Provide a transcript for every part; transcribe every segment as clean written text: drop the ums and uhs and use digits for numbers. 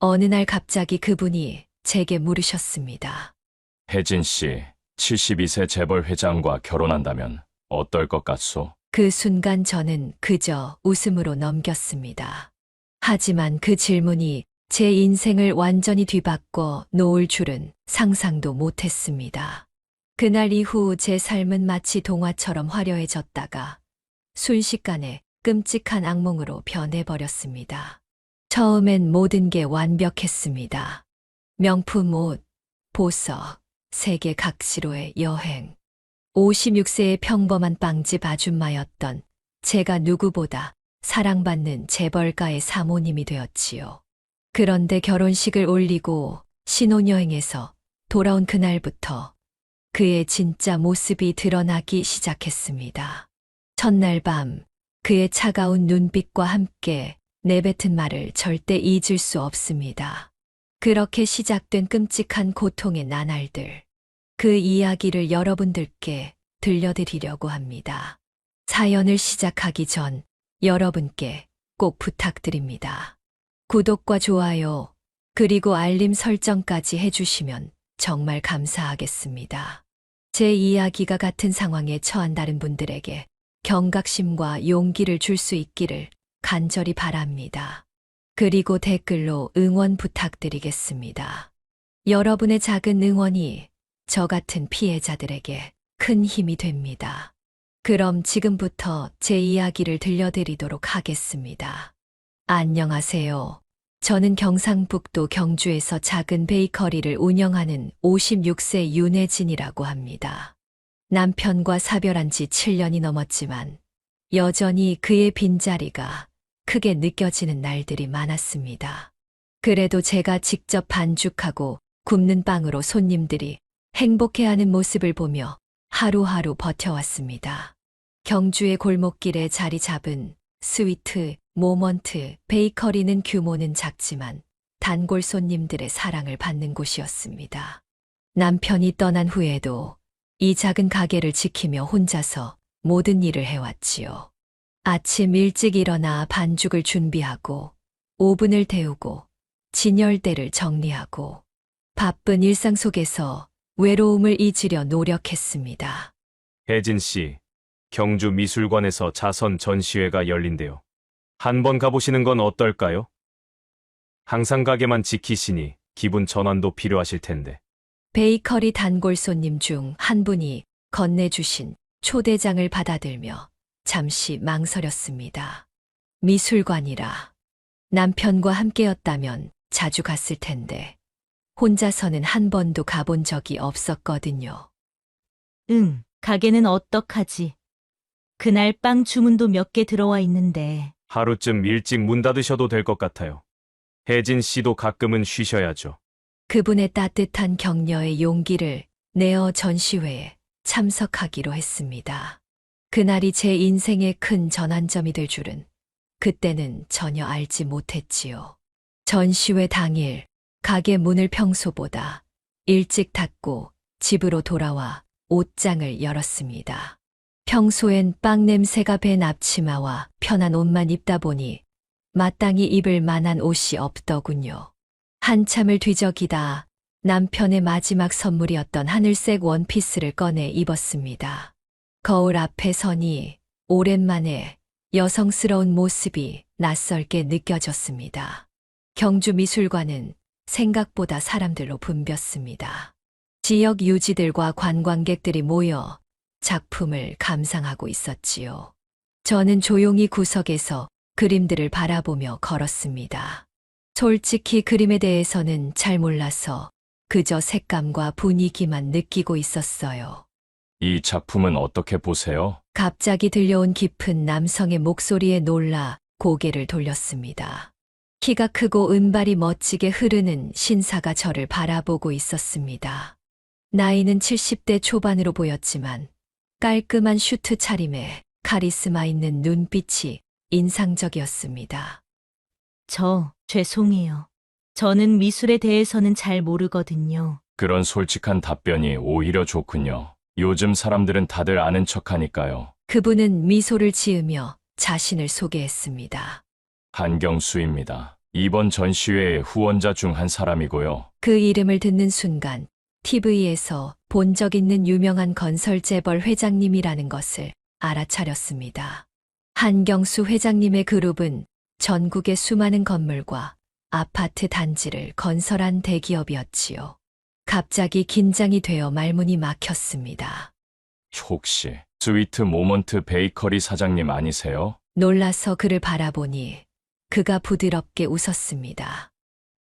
어느 날 갑자기 그분이 제게 물으셨습니다. 혜진 씨, 72세 재벌 회장과 결혼한다면 어떨 것 같소? 그 순간 저는 그저 웃음으로 넘겼습니다. 하지만 그 질문이 제 인생을 완전히 뒤바꿔 놓을 줄은 상상도 못했습니다. 그날 이후 제 삶은 마치 동화처럼 화려해졌다가 순식간에 끔찍한 악몽으로 변해버렸습니다. 처음엔 모든 게 완벽했습니다. 명품 옷, 보석, 세계 각지로의 여행. 56세의 평범한 빵집 아줌마였던 제가 누구보다 사랑받는 재벌가의 사모님이 되었지요. 그런데 결혼식을 올리고 신혼여행에서 돌아온 그날부터 그의 진짜 모습이 드러나기 시작했습니다. 첫날 밤 그의 차가운 눈빛과 함께 내뱉은 말을 절대 잊을 수 없습니다. 그렇게 시작된 끔찍한 고통의 나날들. 그 이야기를 여러분들께 들려드리려고 합니다. 사연을 시작하기 전 여러분께 꼭 부탁드립니다. 구독과 좋아요, 그리고 알림 설정까지 해주시면 정말 감사하겠습니다. 제 이야기가 같은 상황에 처한 다른 분들에게 경각심과 용기를 줄 수 있기를 간절히 바랍니다. 그리고 댓글로 응원 부탁드리겠습니다. 여러분의 작은 응원이 저 같은 피해자들에게 큰 힘이 됩니다. 그럼 지금부터 제 이야기를 들려드리도록 하겠습니다. 안녕하세요. 저는 경상북도 경주에서 작은 베이커리를 운영하는 56세 윤혜진이라고 합니다. 남편과 사별한 지 7년이 넘었지만 여전히 그의 빈자리가 크게 느껴지는 날들이 많았습니다. 그래도 제가 직접 반죽하고 굽는 빵으로 손님들이 행복해하는 모습을 보며 하루하루 버텨왔습니다. 경주의 골목길에 자리 잡은 스위트, 모먼트, 베이커리는 규모는 작지만 단골 손님들의 사랑을 받는 곳이었습니다. 남편이 떠난 후에도 이 작은 가게를 지키며 혼자서 모든 일을 해왔지요. 아침 일찍 일어나 반죽을 준비하고 오븐을 데우고 진열대를 정리하고 바쁜 일상 속에서 외로움을 잊으려 노력했습니다. 혜진 씨, 경주 미술관에서 자선 전시회가 열린대요. 한번 가보시는 건 어떨까요? 항상 가게만 지키시니 기분 전환도 필요하실 텐데. 베이커리 단골 손님 중 한 분이 건네주신 초대장을 받아들며 잠시 망설였습니다. 미술관이라 남편과 함께였다면 자주 갔을 텐데 혼자서는 한 번도 가본 적이 없었거든요. 응, 가게는 어떡하지? 그날 빵 주문도 몇 개 들어와 있는데. 하루쯤 일찍 문 닫으셔도 될 것 같아요. 혜진 씨도 가끔은 쉬셔야죠. 그분의 따뜻한 격려에 용기를 내어 전시회에 참석하기로 했습니다. 그날이 제 인생의 큰 전환점이 될 줄은 그때는 전혀 알지 못했지요. 전시회 당일 가게 문을 평소보다 일찍 닫고 집으로 돌아와 옷장을 열었습니다. 평소엔 빵 냄새가 밴 앞치마와 편한 옷만 입다 보니 마땅히 입을 만한 옷이 없더군요. 한참을 뒤적이다 남편의 마지막 선물이었던 하늘색 원피스를 꺼내 입었습니다. 거울 앞에 서니 오랜만에 여성스러운 모습이 낯설게 느껴졌습니다. 경주 미술관은 생각보다 사람들로 붐볐습니다. 지역 유지들과 관광객들이 모여 작품을 감상하고 있었지요. 저는 조용히 구석에서 그림들을 바라보며 걸었습니다. 솔직히 그림에 대해서는 잘 몰라서 그저 색감과 분위기만 느끼고 있었어요. 이 작품은 어떻게 보세요? 갑자기 들려온 깊은 남성의 목소리에 놀라 고개를 돌렸습니다. 키가 크고 은발이 멋지게 흐르는 신사가 저를 바라보고 있었습니다. 나이는 70대 초반으로 보였지만 깔끔한 슈트 차림에 카리스마 있는 눈빛이 인상적이었습니다. 죄송해요. 저는 미술에 대해서는 잘 모르거든요. 그런 솔직한 답변이 오히려 좋군요. 요즘 사람들은 다들 아는 척하니까요. 그분은 미소를 지으며 자신을 소개했습니다. 한경수입니다. 이번 전시회의 후원자 중 한 사람이고요. 그 이름을 듣는 순간 TV에서 본 적 있는 유명한 건설 재벌 회장님이라는 것을 알아차렸습니다. 한경수 회장님의 그룹은 전국의 수많은 건물과 아파트 단지를 건설한 대기업이었지요. 갑자기 긴장이 되어 말문이 막혔습니다. 혹시 스위트 모먼트 베이커리 사장님 아니세요? 놀라서 그를 바라보니 그가 부드럽게 웃었습니다.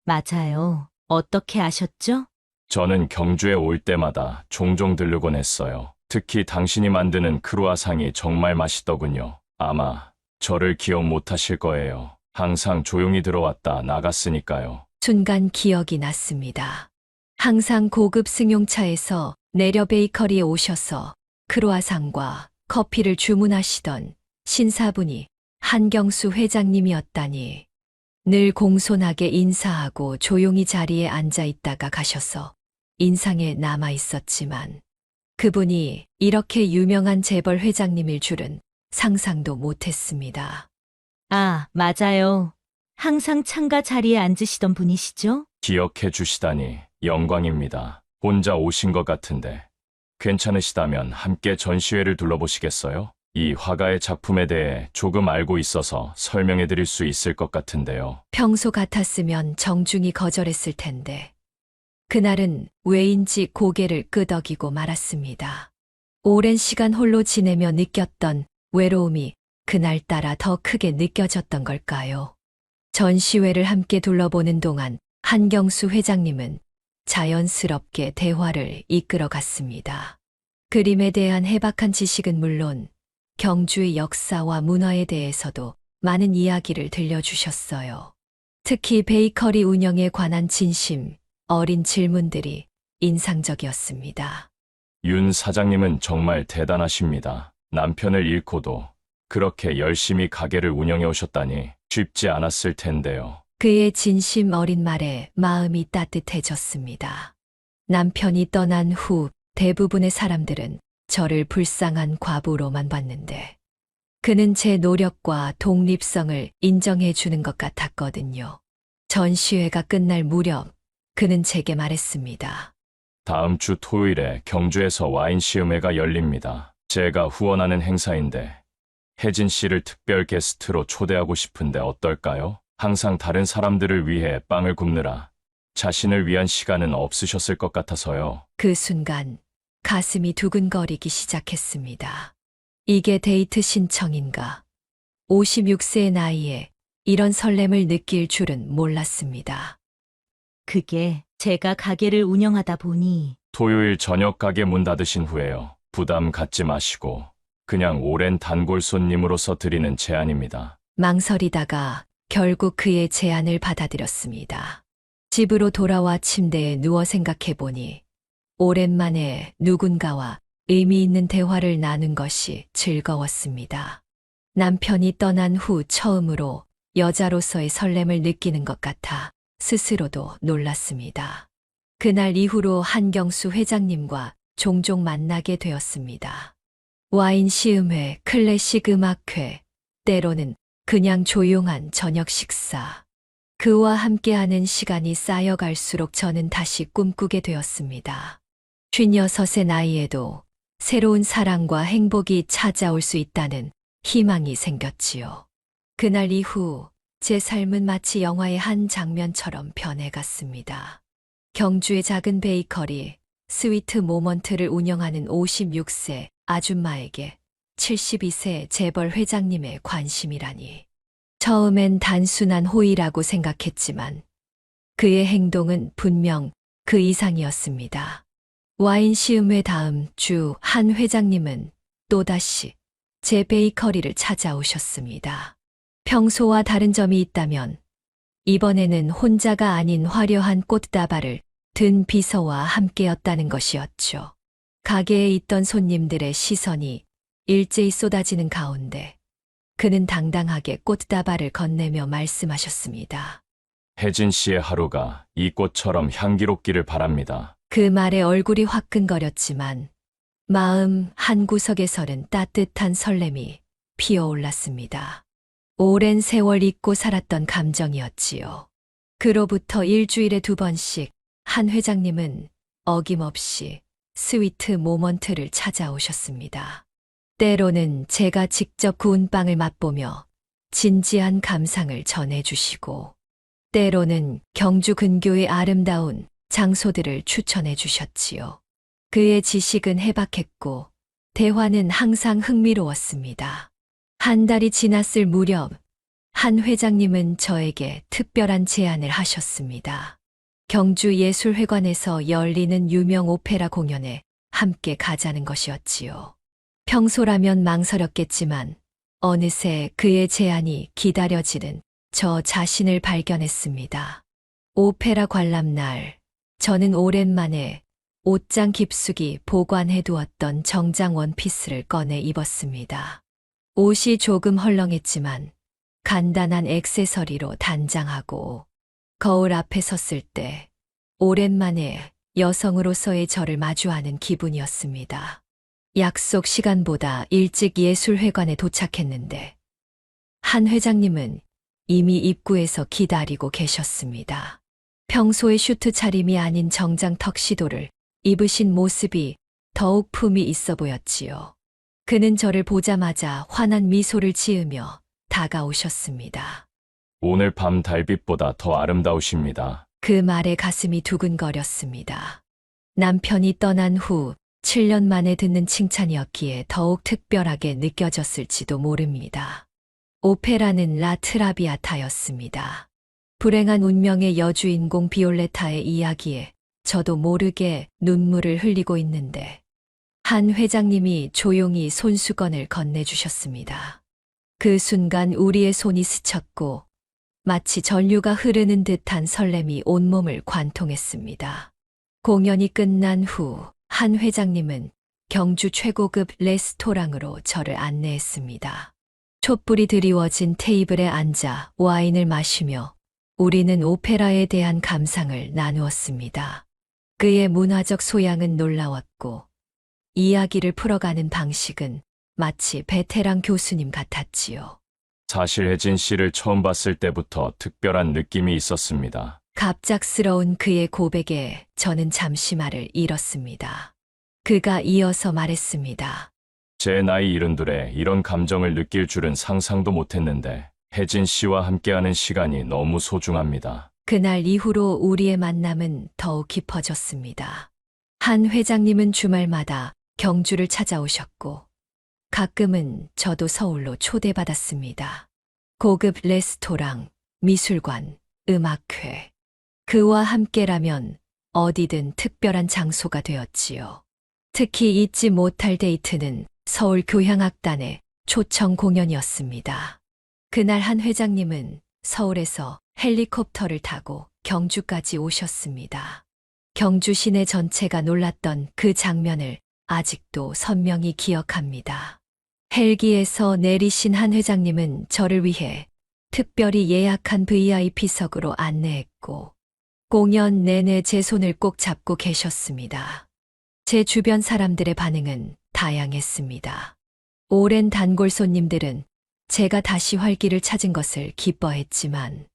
맞아요. 어떻게 아셨죠? 저는 경주에 올 때마다 종종 들르곤 했어요. 특히 당신이 만드는 크루아상이 정말 맛있더군요. 아마 저를 기억 못하실 거예요. 항상 조용히 들어왔다 나갔으니까요. 순간 기억이 났습니다. 항상 고급 승용차에서 내려 베이커리에 오셔서 크로아상과 커피를 주문하시던 신사분이 한경수 회장님이었다니. 늘 공손하게 인사하고 조용히 자리에 앉아 있다가 가셔서 인상에 남아 있었지만 그분이 이렇게 유명한 재벌 회장님일 줄은 상상도 못했습니다. 아, 맞아요. 항상 창가 자리에 앉으시던 분이시죠? 기억해 주시다니 영광입니다. 혼자 오신 것 같은데 괜찮으시다면 함께 전시회를 둘러보시겠어요? 이 화가의 작품에 대해 조금 알고 있어서 설명해 드릴 수 있을 것 같은데요. 평소 같았으면 정중히 거절했을 텐데 그날은 왜인지 고개를 끄덕이고 말았습니다. 오랜 시간 홀로 지내며 느꼈던 외로움이 그날따라 더 크게 느껴졌던 걸까요? 전시회를 함께 둘러보는 동안 한경수 회장님은 자연스럽게 대화를 이끌어 갔습니다. 그림에 대한 해박한 지식은 물론 경주의 역사와 문화에 대해서도 많은 이야기를 들려주셨어요. 특히 베이커리 운영에 관한 진심, 어린 질문들이 인상적이었습니다. 윤 사장님은 정말 대단하십니다. 남편을 잃고도 그렇게 열심히 가게를 운영해 오셨다니 쉽지 않았을 텐데요. 그의 진심 어린 말에 마음이 따뜻해졌습니다. 남편이 떠난 후 대부분의 사람들은 저를 불쌍한 과부로만 봤는데 그는 제 노력과 독립성을 인정해 주는 것 같았거든요. 전시회가 끝날 무렵 그는 제게 말했습니다. 다음 주 토요일에 경주에서 와인 시음회가 열립니다. 제가 후원하는 행사인데 혜진 씨를 특별 게스트로 초대하고 싶은데 어떨까요? 항상 다른 사람들을 위해 빵을 굽느라 자신을 위한 시간은 없으셨을 것 같아서요. 그 순간 가슴이 두근거리기 시작했습니다. 이게 데이트 신청인가? 56세의 나이에 이런 설렘을 느낄 줄은 몰랐습니다. 그게 제가 가게를 운영하다 보니 토요일 저녁 가게 문 닫으신 후에요. 부담 갖지 마시고 그냥 오랜 단골 손님으로서 드리는 제안입니다. 망설이다가 결국 그의 제안을 받아들였습니다. 집으로 돌아와 침대에 누워 생각해보니 오랜만에 누군가와 의미 있는 대화를 나눈 것이 즐거웠습니다. 남편이 떠난 후 처음으로 여자로서의 설렘을 느끼는 것 같아 스스로도 놀랐습니다. 그날 이후로 한경수 회장님과 종종 만나게 되었습니다. 와인 시음회, 클래식 음악회, 때로는 그냥 조용한 저녁 식사. 그와 함께하는 시간이 쌓여갈수록 저는 다시 꿈꾸게 되었습니다. 56의 나이에도 새로운 사랑과 행복이 찾아올 수 있다는 희망이 생겼지요. 그날 이후 제 삶은 마치 영화의 한 장면처럼 변해갔습니다. 경주의 작은 베이커리, 스위트 모먼트를 운영하는 56세 아줌마에게 72세 재벌 회장님의 관심이라니. 처음엔 단순한 호의라고 생각했지만 그의 행동은 분명 그 이상이었습니다. 와인 시음회 다음 주 한 회장님은 또다시 제 베이커리를 찾아오셨습니다. 평소와 다른 점이 있다면 이번에는 혼자가 아닌 화려한 꽃다발을 든 비서와 함께였다는 것이었죠. 가게에 있던 손님들의 시선이 일제히 쏟아지는 가운데 그는 당당하게 꽃다발을 건네며 말씀하셨습니다. 혜진 씨의 하루가 이 꽃처럼 향기롭기를 바랍니다. 그 말에 얼굴이 화끈거렸지만 마음 한구석에서는 따뜻한 설렘이 피어올랐습니다. 오랜 세월 잊고 살았던 감정이었지요. 그로부터 일주일에 2번씩 한 회장님은 어김없이 스위트 모먼트를 찾아오셨습니다. 때로는 제가 직접 구운 빵을 맛보며 진지한 감상을 전해주시고, 때로는 경주 근교의 아름다운 장소들을 추천해 주셨지요. 그의 지식은 해박했고 대화는 항상 흥미로웠습니다. 한 달이 지났을 무렵 한 회장님은 저에게 특별한 제안을 하셨습니다. 경주예술회관에서 열리는 유명 오페라 공연에 함께 가자는 것이었지요. 평소라면 망설였겠지만 어느새 그의 제안이 기다려지는 저 자신을 발견했습니다. 오페라 관람날, 저는 오랜만에 옷장 깊숙이 보관해두었던 정장 원피스를 꺼내 입었습니다. 옷이 조금 헐렁했지만 간단한 액세서리로 단장하고 거울 앞에 섰을 때 오랜만에 여성으로서의 저를 마주하는 기분이었습니다. 약속 시간보다 일찍 예술회관에 도착했는데 한 회장님은 이미 입구에서 기다리고 계셨습니다. 평소의 슈트 차림이 아닌 정장 턱시도를 입으신 모습이 더욱 품이 있어 보였지요. 그는 저를 보자마자 환한 미소를 지으며 다가오셨습니다. 오늘 밤 달빛보다 더 아름다우십니다. 그 말에 가슴이 두근거렸습니다. 남편이 떠난 후 7년 만에 듣는 칭찬이었기에 더욱 특별하게 느껴졌을지도 모릅니다. 오페라는 라 트라비아타였습니다. 불행한 운명의 여주인공 비올레타의 이야기에 저도 모르게 눈물을 흘리고 있는데 한 회장님이 조용히 손수건을 건네주셨습니다. 그 순간 우리의 손이 스쳤고 마치 전류가 흐르는 듯한 설렘이 온몸을 관통했습니다. 공연이 끝난 후 한 회장님은 경주 최고급 레스토랑으로 저를 안내했습니다. 촛불이 드리워진 테이블에 앉아 와인을 마시며 우리는 오페라에 대한 감상을 나누었습니다. 그의 문화적 소양은 놀라웠고 이야기를 풀어가는 방식은 마치 베테랑 교수님 같았지요. 사실 혜진 씨를 처음 봤을 때부터 특별한 느낌이 있었습니다. 갑작스러운 그의 고백에 저는 잠시 말을 잃었습니다. 그가 이어서 말했습니다. 제 나이 72에 이런 감정을 느낄 줄은 상상도 못했는데 혜진 씨와 함께하는 시간이 너무 소중합니다. 그날 이후로 우리의 만남은 더욱 깊어졌습니다. 한 회장님은 주말마다 경주를 찾아오셨고 가끔은 저도 서울로 초대받았습니다. 고급 레스토랑, 미술관, 음악회. 그와 함께라면 어디든 특별한 장소가 되었지요. 특히 잊지 못할 데이트는 서울 교향악단의 초청 공연이었습니다. 그날 한 회장님은 서울에서 헬리콥터를 타고 경주까지 오셨습니다. 경주 시내 전체가 놀랐던 그 장면을 아직도 선명히 기억합니다. 헬기에서 내리신 한 회장님은 저를 위해 특별히 예약한 VIP석으로 안내했고 공연 내내 제 손을 꼭 잡고 계셨습니다. 제 주변 사람들의 반응은 다양했습니다. 오랜 단골 손님들은 제가 다시 활기를 찾은 것을 기뻐했지만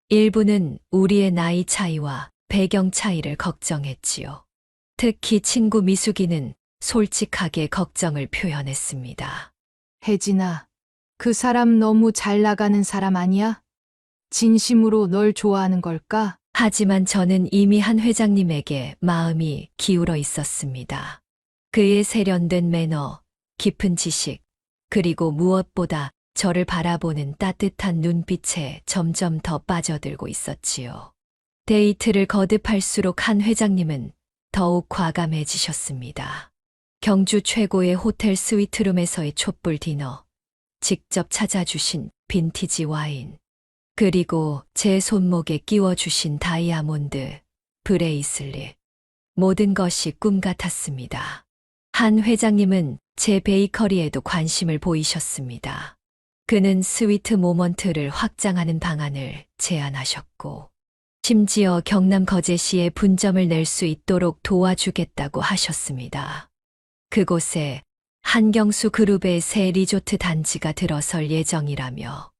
일부는 우리의 나이 차이와 배경 차이를 걱정했지요. 특히 친구 미숙이는 솔직하게 걱정을 표현했습니다. 혜진아, 그 사람 너무 잘 나가는 사람 아니야? 진심으로 널 좋아하는 걸까? 하지만 저는 이미 한 회장님에게 마음이 기울어 있었습니다. 그의 세련된 매너, 깊은 지식, 그리고 무엇보다 저를 바라보는 따뜻한 눈빛에 점점 더 빠져들고 있었지요. 데이트를 거듭할수록 한 회장님은 더욱 과감해지셨습니다. 경주 최고의 호텔 스위트룸에서의 촛불 디너, 직접 찾아주신 빈티지 와인, 그리고 제 손목에 끼워주신 다이아몬드, 브레이슬릿. 모든 것이 꿈 같았습니다. 한 회장님은 제 베이커리에도 관심을 보이셨습니다. 그는 스위트 모먼트를 확장하는 방안을 제안하셨고, 심지어 경남 거제시에 분점을 낼 수 있도록 도와주겠다고 하셨습니다. 그곳에 한경수 그룹의 새 리조트 단지가 들어설 예정이라며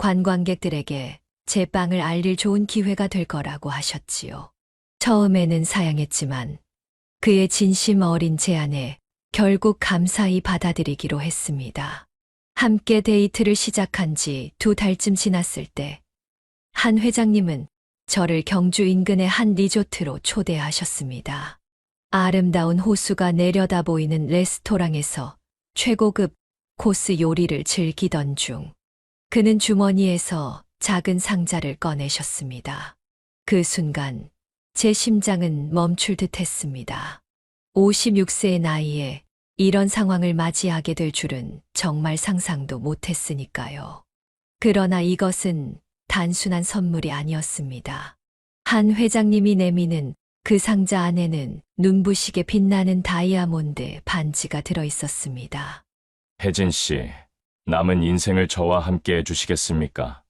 관광객들에게 제 빵을 알릴 좋은 기회가 될 거라고 하셨지요. 처음에는 사양했지만 그의 진심 어린 제안에 결국 감사히 받아들이기로 했습니다. 함께 데이트를 시작한 지 2달쯤 지났을 때 한 회장님은 저를 경주 인근의 한 리조트로 초대하셨습니다. 아름다운 호수가 내려다 보이는 레스토랑에서 최고급 코스 요리를 즐기던 중 그는 주머니에서 작은 상자를 꺼내셨습니다. 그 순간 제 심장은 멈출 듯 했습니다. 56세의 나이에 이런 상황을 맞이하게 될 줄은 정말 상상도 못했으니까요. 그러나 이것은 단순한 선물이 아니었습니다. 한 회장님이 내미는 그 상자 안에는 눈부시게 빛나는 다이아몬드 반지가 들어 있었습니다. 혜진 씨, 남은 인생을 저와 함께 해주시겠습니까?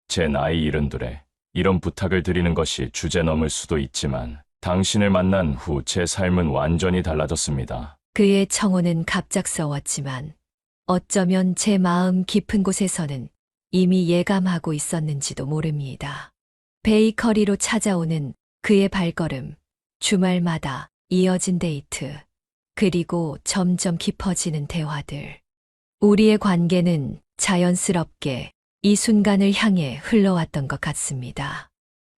제 나이 72에 이런 부탁을 드리는 것이 주제 넘을 수도 있지만 당신을 만난 후 제 삶은 완전히 달라졌습니다. 그의 청혼은 갑작스러웠지만 어쩌면 제 마음 깊은 곳에서는 이미 예감하고 있었는지도 모릅니다. 베이커리로 찾아오는 그의 발걸음, 주말마다 이어진 데이트, 그리고 점점 깊어지는 대화들. 우리의 관계는 자연스럽게 이 순간을 향해 흘러왔던 것 같습니다.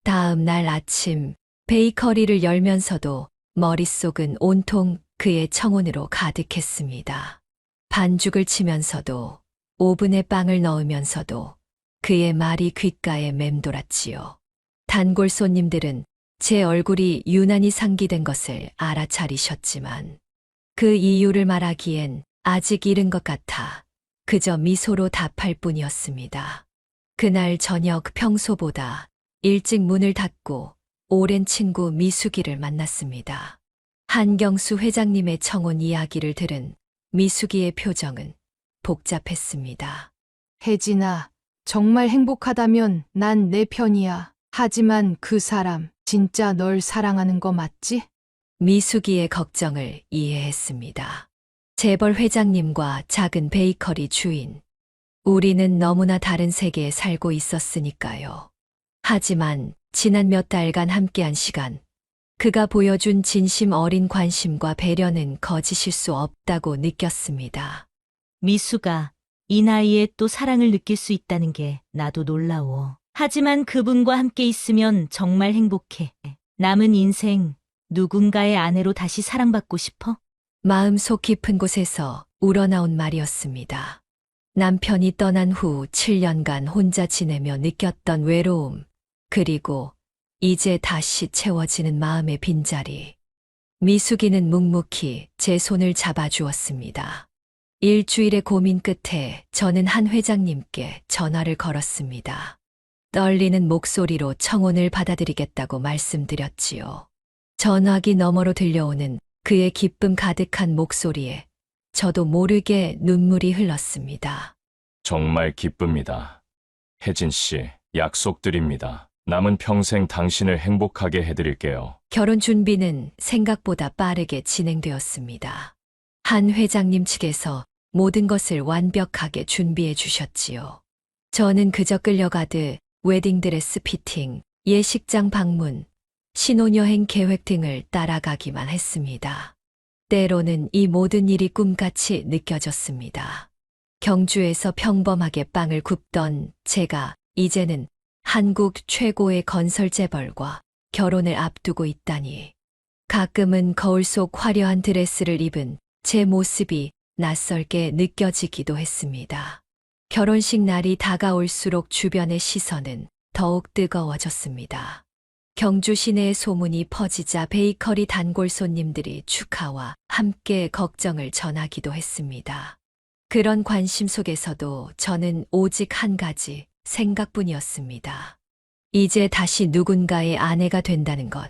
다음 날 아침 베이커리를 열면서도 머릿속은 온통 그의 청혼으로 가득했습니다. 반죽을 치면서도 오븐에 빵을 넣으면서도 그의 말이 귓가에 맴돌았지요. 단골 손님들은 제 얼굴이 유난히 상기된 것을 알아차리셨지만 그 이유를 말하기엔 아직 이른 것 같아 그저 미소로 답할 뿐이었습니다. 그날 저녁 평소보다 일찍 문을 닫고 오랜 친구 미숙이를 만났습니다. 한경수 회장님의 청혼 이야기를 들은 미숙이의 표정은 복잡했습니다. 혜진아, 정말 행복하다면 난 내 편이야. 하지만 그 사람 진짜 널 사랑하는 거 맞지? 미숙이의 걱정을 이해했습니다. 재벌 회장님과 작은 베이커리 주인. 우리는 너무나 다른 세계에 살고 있었으니까요. 하지만 지난 몇 달간 함께한 시간, 그가 보여준 진심 어린 관심과 배려는 거짓일 수 없다고 느꼈습니다. 미수가 이 나이에 또 사랑을 느낄 수 있다는 게 나도 놀라워. 하지만 그분과 함께 있으면 정말 행복해. 남은 인생 누군가의 아내로 다시 사랑받고 싶어? 마음속 깊은 곳에서 우러나온 말이었습니다. 남편이 떠난 후 7년간 혼자 지내며 느꼈던 외로움, 그리고 이제 다시 채워지는 마음의 빈자리. 미숙이는 묵묵히 제 손을 잡아주었습니다. 일주일의 고민 끝에 저는 한 회장님께 전화를 걸었습니다. 떨리는 목소리로 청혼을 받아들이겠다고 말씀드렸지요. 전화기 너머로 들려오는 그의 기쁨 가득한 목소리에 저도 모르게 눈물이 흘렀습니다. 정말 기쁩니다. 혜진 씨, 약속드립니다. 남은 평생 당신을 행복하게 해드릴게요. 결혼 준비는 생각보다 빠르게 진행되었습니다. 한 회장님 측에서 모든 것을 완벽하게 준비해 주셨지요. 저는 그저 끌려가듯 웨딩드레스 피팅, 예식장 방문, 신혼여행 계획 등을 따라가기만 했습니다. 때로는 이 모든 일이 꿈같이 느껴졌습니다. 경주에서 평범하게 빵을 굽던 제가 이제는 한국 최고의 건설 재벌과 결혼을 앞두고 있다니. 가끔은 거울 속 화려한 드레스를 입은 제 모습이 낯설게 느껴지기도 했습니다. 결혼식 날이 다가올수록 주변의 시선은 더욱 뜨거워졌습니다. 경주 시내의 소문이 퍼지자 베이커리 단골 손님들이 축하와 함께 걱정을 전하기도 했습니다. 그런 관심 속에서도 저는 오직 한 가지 생각뿐이었습니다. 이제 다시 누군가의 아내가 된다는 것.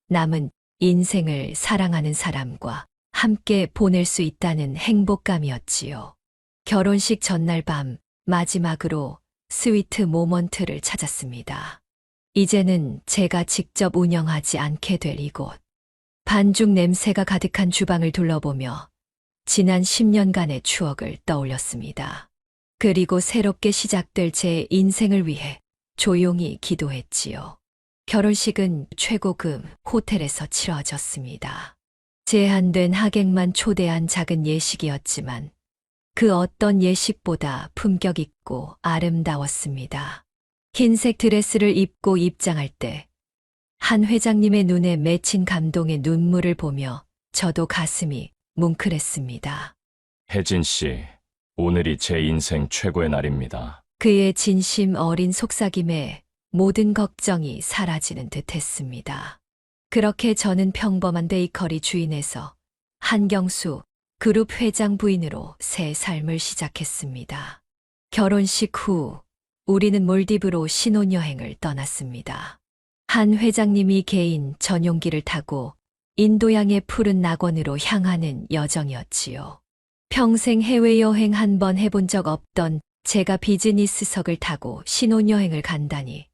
남은 인생을 사랑하는 사람과 함께 보낼 수 있다는 행복감이었지요. 결혼식 전날 밤 마지막으로 스위트 모먼트를 찾았습니다. 이제는 제가 직접 운영하지 않게 될 이곳. 반죽 냄새가 가득한 주방을 둘러보며 지난 10년간의 추억을 떠올렸습니다. 그리고 새롭게 시작될 제 인생을 위해 조용히 기도했지요. 결혼식은 최고급 호텔에서 치러졌습니다. 제한된 하객만 초대한 작은 예식이었지만 그 어떤 예식보다 품격 있고 아름다웠습니다. 흰색 드레스를 입고 입장할 때 한 회장님의 눈에 맺힌 감동의 눈물을 보며 저도 가슴이 뭉클했습니다. 혜진 씨, 오늘이 제 인생 최고의 날입니다. 그의 진심 어린 속삭임에 모든 걱정이 사라지는 듯 했습니다. 그렇게 저는 평범한 베이커리 주인에서 한경수 그룹 회장 부인으로 새 삶을 시작했습니다. 결혼식 후 우리는 몰디브로 신혼여행을 떠났습니다. 한 회장님이 개인 전용기를 타고 인도양의 푸른 낙원으로 향하는 여정이었지요. 평생 해외여행 한 번 해본 적 없던 제가 비즈니스석을 타고 신혼여행을 간다니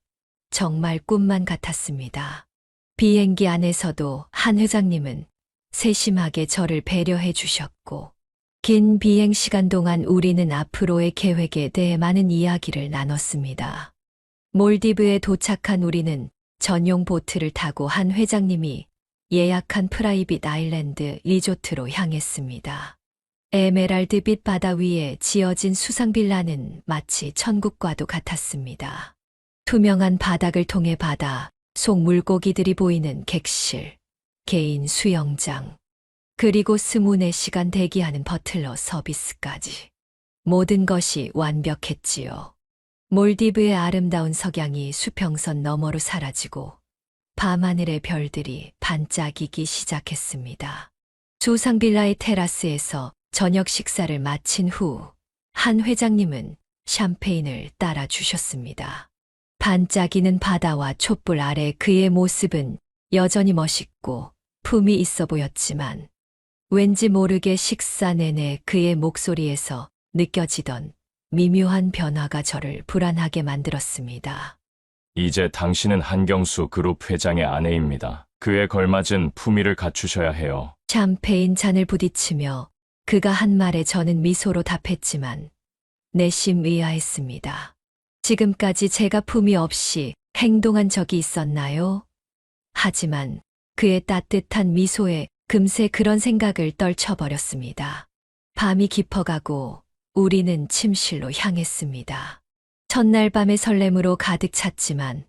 정말 꿈만 같았습니다. 비행기 안에서도 한 회장님은 세심하게 저를 배려해 주셨고, 긴 비행 시간 동안 우리는 앞으로의 계획에 대해 많은 이야기를 나눴습니다. 몰디브에 도착한 우리는 전용 보트를 타고 한 회장님이 예약한 프라이빗 아일랜드 리조트로 향했습니다. 에메랄드빛 바다 위에 지어진 수상빌라는 마치 천국과도 같았습니다. 투명한 바닥을 통해 바다 속 물고기들이 보이는 객실, 개인 수영장, 그리고 24시간 대기하는 버틀러 서비스까지. 모든 것이 완벽했지요. 몰디브의 아름다운 석양이 수평선 너머로 사라지고 밤하늘의 별들이 반짝이기 시작했습니다. 수상빌라의 테라스에서 저녁 식사를 마친 후 한 회장님은 샴페인을 따라 주셨습니다. 반짝이는 바다와 촛불 아래 그의 모습은 여전히 멋있고 품이 있어 보였지만 왠지 모르게 식사 내내 그의 목소리에서 느껴지던 미묘한 변화가 저를 불안하게 만들었습니다. 이제 당신은 한경수 그룹 회장의 아내입니다. 그에 걸맞은 품위를 갖추셔야 해요. 샴페인 잔을 부딪히며 그가 한 말에 저는 미소로 답했지만 내심 의아했습니다. 지금까지 제가 품위 없이 행동한 적이 있었나요? 하지만 그의 따뜻한 미소에 금세 그런 생각을 떨쳐버렸습니다. 밤이 깊어가고 우리는 침실로 향했습니다. 첫날 밤의 설렘으로 가득 찼지만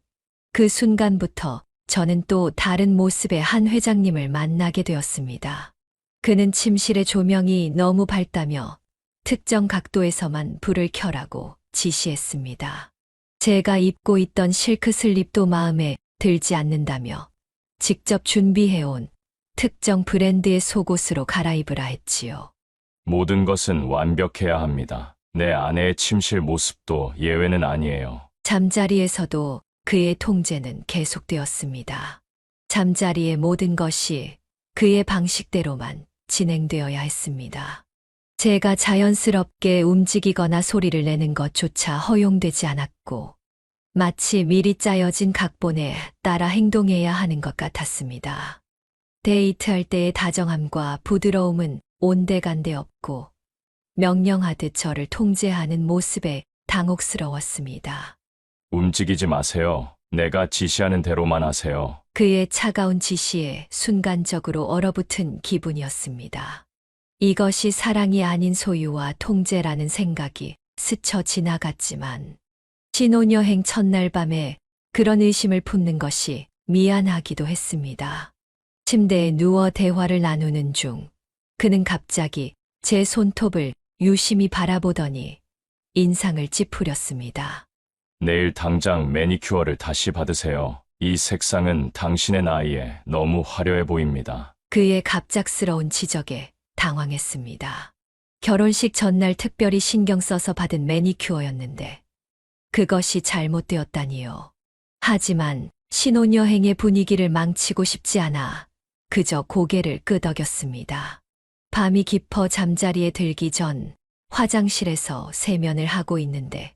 그 순간부터 저는 또 다른 모습의 한 회장님을 만나게 되었습니다. 그는 침실의 조명이 너무 밝다며 특정 각도에서만 불을 켜라고 지시했습니다. 제가 입고 있던 실크 슬립도 마음에 들지 않는다며 직접 준비해온 특정 브랜드의 속옷으로 갈아입으라 했지요. 모든 것은 완벽해야 합니다. 내 아내의 침실 모습도 예외는 아니에요. 잠자리에서도 그의 통제는 계속되었습니다. 잠자리의 모든 것이 그의 방식대로만 진행되어야 했습니다. 제가 자연스럽게 움직이거나 소리를 내는 것조차 허용되지 않았고 마치 미리 짜여진 각본에 따라 행동해야 하는 것 같았습니다. 데이트할 때의 다정함과 부드러움은 온데간데 없고 명령하듯 저를 통제하는 모습에 당혹스러웠습니다. 움직이지 마세요. 내가 지시하는 대로만 하세요. 그의 차가운 지시에 순간적으로 얼어붙은 기분이었습니다. 이것이 사랑이 아닌 소유와 통제라는 생각이 스쳐 지나갔지만 신혼여행 첫날 밤에 그런 의심을 품는 것이 미안하기도 했습니다. 침대에 누워 대화를 나누는 중 그는 갑자기 제 손톱을 유심히 바라보더니 인상을 찌푸렸습니다. 내일 당장 매니큐어를 다시 받으세요. 이 색상은 당신의 나이에 너무 화려해 보입니다. 그의 갑작스러운 지적에 당황했습니다. 결혼식 전날 특별히 신경 써서 받은 매니큐어였는데 그것이 잘못되었다니요. 하지만 신혼여행의 분위기를 망치고 싶지 않아 그저 고개를 끄덕였습니다. 밤이 깊어 잠자리에 들기 전 화장실에서 세면을 하고 있는데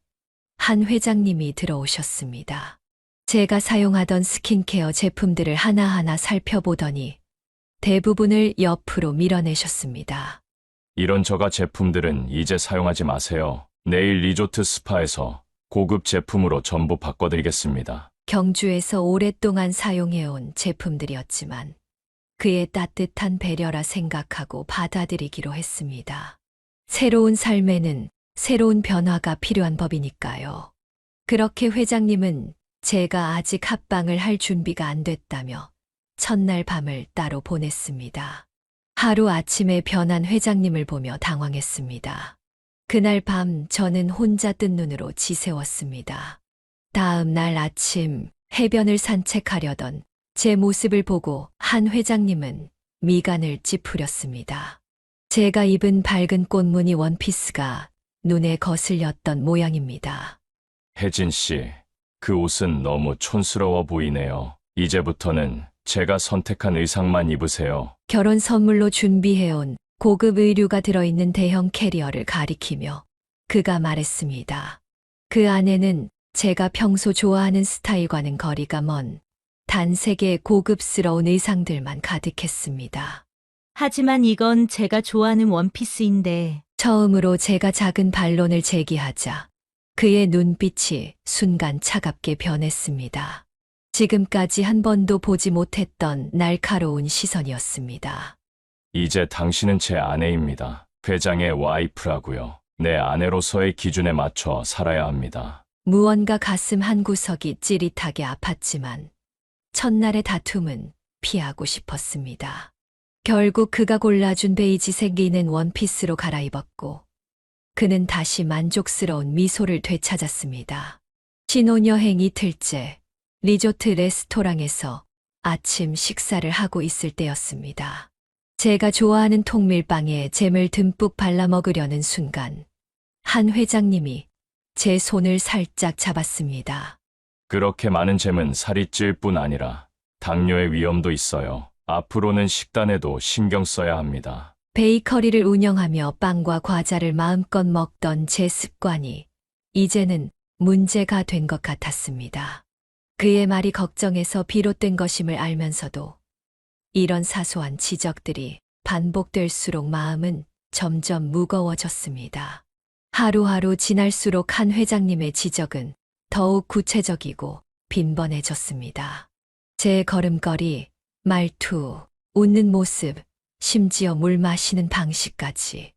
한 회장님이 들어오셨습니다. 제가 사용하던 스킨케어 제품들을 하나하나 살펴보더니 대부분을 옆으로 밀어내셨습니다. 이런 저가 제품들은 이제 사용하지 마세요. 내일 리조트 스파에서 고급 제품으로 전부 바꿔드리겠습니다. 경주에서 오랫동안 사용해온 제품들이었지만 그의 따뜻한 배려라 생각하고 받아들이기로 했습니다. 새로운 삶에는 새로운 변화가 필요한 법이니까요. 그렇게 회장님은 제가 아직 합방을 할 준비가 안 됐다며 첫날 밤을 따로 보냈습니다. 하루 아침에 변한 회장님을 보며 당황했습니다. 그날 밤 저는 혼자 뜬 눈으로 지새웠습니다. 다음 날 아침 해변을 산책하려던 제 모습을 보고 한 회장님은 미간을 찌푸렸습니다. 제가 입은 밝은 꽃무늬 원피스가 눈에 거슬렸던 모양입니다. 혜진 씨, 그 옷은 너무 촌스러워 보이네요. 이제부터는 제가 선택한 의상만 입으세요. 결혼 선물로 준비해온 고급 의류가 들어있는 대형 캐리어를 가리키며 그가 말했습니다. 그 안에는 제가 평소 좋아하는 스타일과는 거리가 먼 단색의 고급스러운 의상들만 가득했습니다. 하지만 이건 제가 좋아하는 원피스인데. 처음으로 제가 작은 반론을 제기하자 그의 눈빛이 순간 차갑게 변했습니다. 지금까지 한 번도 보지 못했던 날카로운 시선이었습니다. 이제 당신은 제 아내입니다. 회장의 와이프라고요. 내 아내로서의 기준에 맞춰 살아야 합니다. 무언가 가슴 한 구석이 찌릿하게 아팠지만 첫날의 다툼은 피하고 싶었습니다. 결국 그가 골라준 베이지색 리넨 원피스로 갈아입었고 그는 다시 만족스러운 미소를 되찾았습니다. 신혼여행 이틀째 리조트 레스토랑에서 아침 식사를 하고 있을 때였습니다. 제가 좋아하는 통밀빵에 잼을 듬뿍 발라 먹으려는 순간 한 회장님이 제 손을 살짝 잡았습니다. 그렇게 많은 잼은 살이 찔 뿐 아니라 당뇨의 위험도 있어요. 앞으로는 식단에도 신경 써야 합니다. 베이커리를 운영하며 빵과 과자를 마음껏 먹던 제 습관이 이제는 문제가 된 것 같았습니다. 그의 말이 걱정에서 비롯된 것임을 알면서도 이런 사소한 지적들이 반복될수록 마음은 점점 무거워졌습니다. 하루하루 지날수록 한 회장님의 지적은 더욱 구체적이고 빈번해졌습니다. 제 걸음걸이, 말투, 웃는 모습, 심지어 물 마시는 방식까지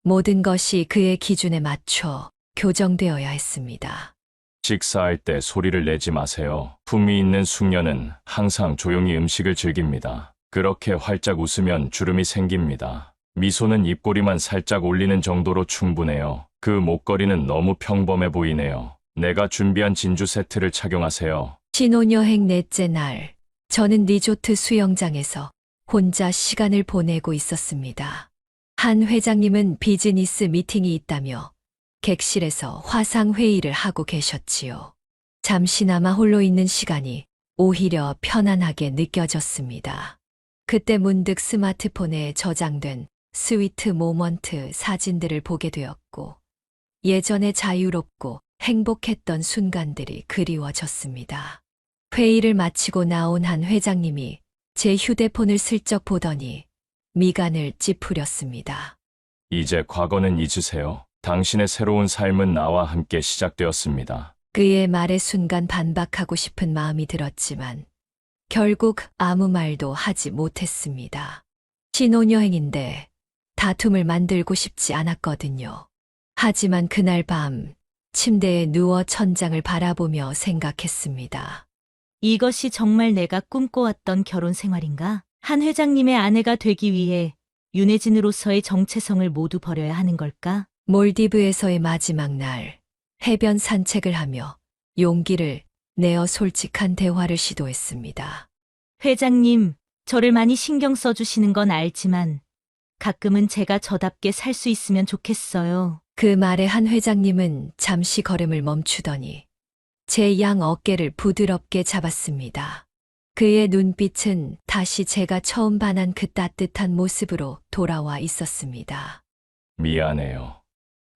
모든 것이 그의 기준에 맞춰 교정되어야 했습니다. 식사할 때 소리를 내지 마세요. 품위 있는 숙녀는 항상 조용히 음식을 즐깁니다. 그렇게 활짝 웃으면 주름이 생깁니다. 미소는 입꼬리만 살짝 올리는 정도로 충분해요. 그 목걸이는 너무 평범해 보이네요. 내가 준비한 진주 세트를 착용하세요. 신혼여행 넷째 날, 저는 리조트 수영장에서 혼자 시간을 보내고 있었습니다. 한 회장님은 비즈니스 미팅이 있다며 객실에서 화상회의를 하고 계셨지요. 잠시나마 홀로 있는 시간이 오히려 편안하게 느껴졌습니다. 그때 문득 스마트폰에 저장된 스위트 모먼트 사진들을 보게 되었고, 예전에 자유롭고 행복했던 순간들이 그리워졌습니다. 회의를 마치고 나온 한 회장님이 제 휴대폰을 슬쩍 보더니 미간을 찌푸렸습니다. 이제 과거는 잊으세요. 당신의 새로운 삶은 나와 함께 시작되었습니다. 그의 말에 순간 반박하고 싶은 마음이 들었지만 결국 아무 말도 하지 못했습니다. 신혼여행인데 다툼을 만들고 싶지 않았거든요. 하지만 그날 밤 침대에 누워 천장을 바라보며 생각했습니다. 이것이 정말 내가 꿈꿔왔던 결혼 생활인가? 한 회장님의 아내가 되기 위해 윤혜진으로서의 정체성을 모두 버려야 하는 걸까? 몰디브에서의 마지막 날, 해변 산책을 하며 용기를 내어 솔직한 대화를 시도했습니다. 회장님, 저를 많이 신경 써주시는 건 알지만 가끔은 제가 저답게 살 수 있으면 좋겠어요. 그 말에 한 회장님은 잠시 걸음을 멈추더니 제 양 어깨를 부드럽게 잡았습니다. 그의 눈빛은 다시 제가 처음 반한 그 따뜻한 모습으로 돌아와 있었습니다. 미안해요.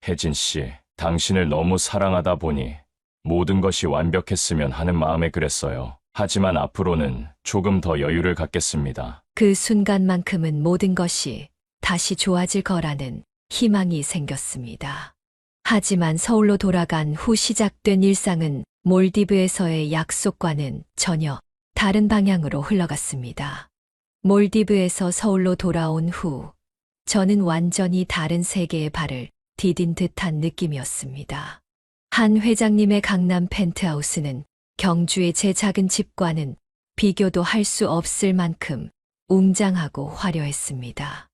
혜진 씨, 당신을 너무 사랑하다 보니 모든 것이 완벽했으면 하는 마음에 그랬어요. 하지만 앞으로는 조금 더 여유를 갖겠습니다. 그 순간만큼은 모든 것이 다시 좋아질 거라는 희망이 생겼습니다. 하지만 서울로 돌아간 후 시작된 일상은 몰디브에서의 약속과는 전혀 다른 방향으로 흘러갔습니다. 몰디브에서 서울로 돌아온 후 저는 완전히 다른 세계에 발을 디딘 듯한 느낌이었습니다. 한 회장님의 강남 펜트하우스는 경주의 제 작은 집과는 비교도 할 수 없을 만큼 웅장하고 화려했습니다.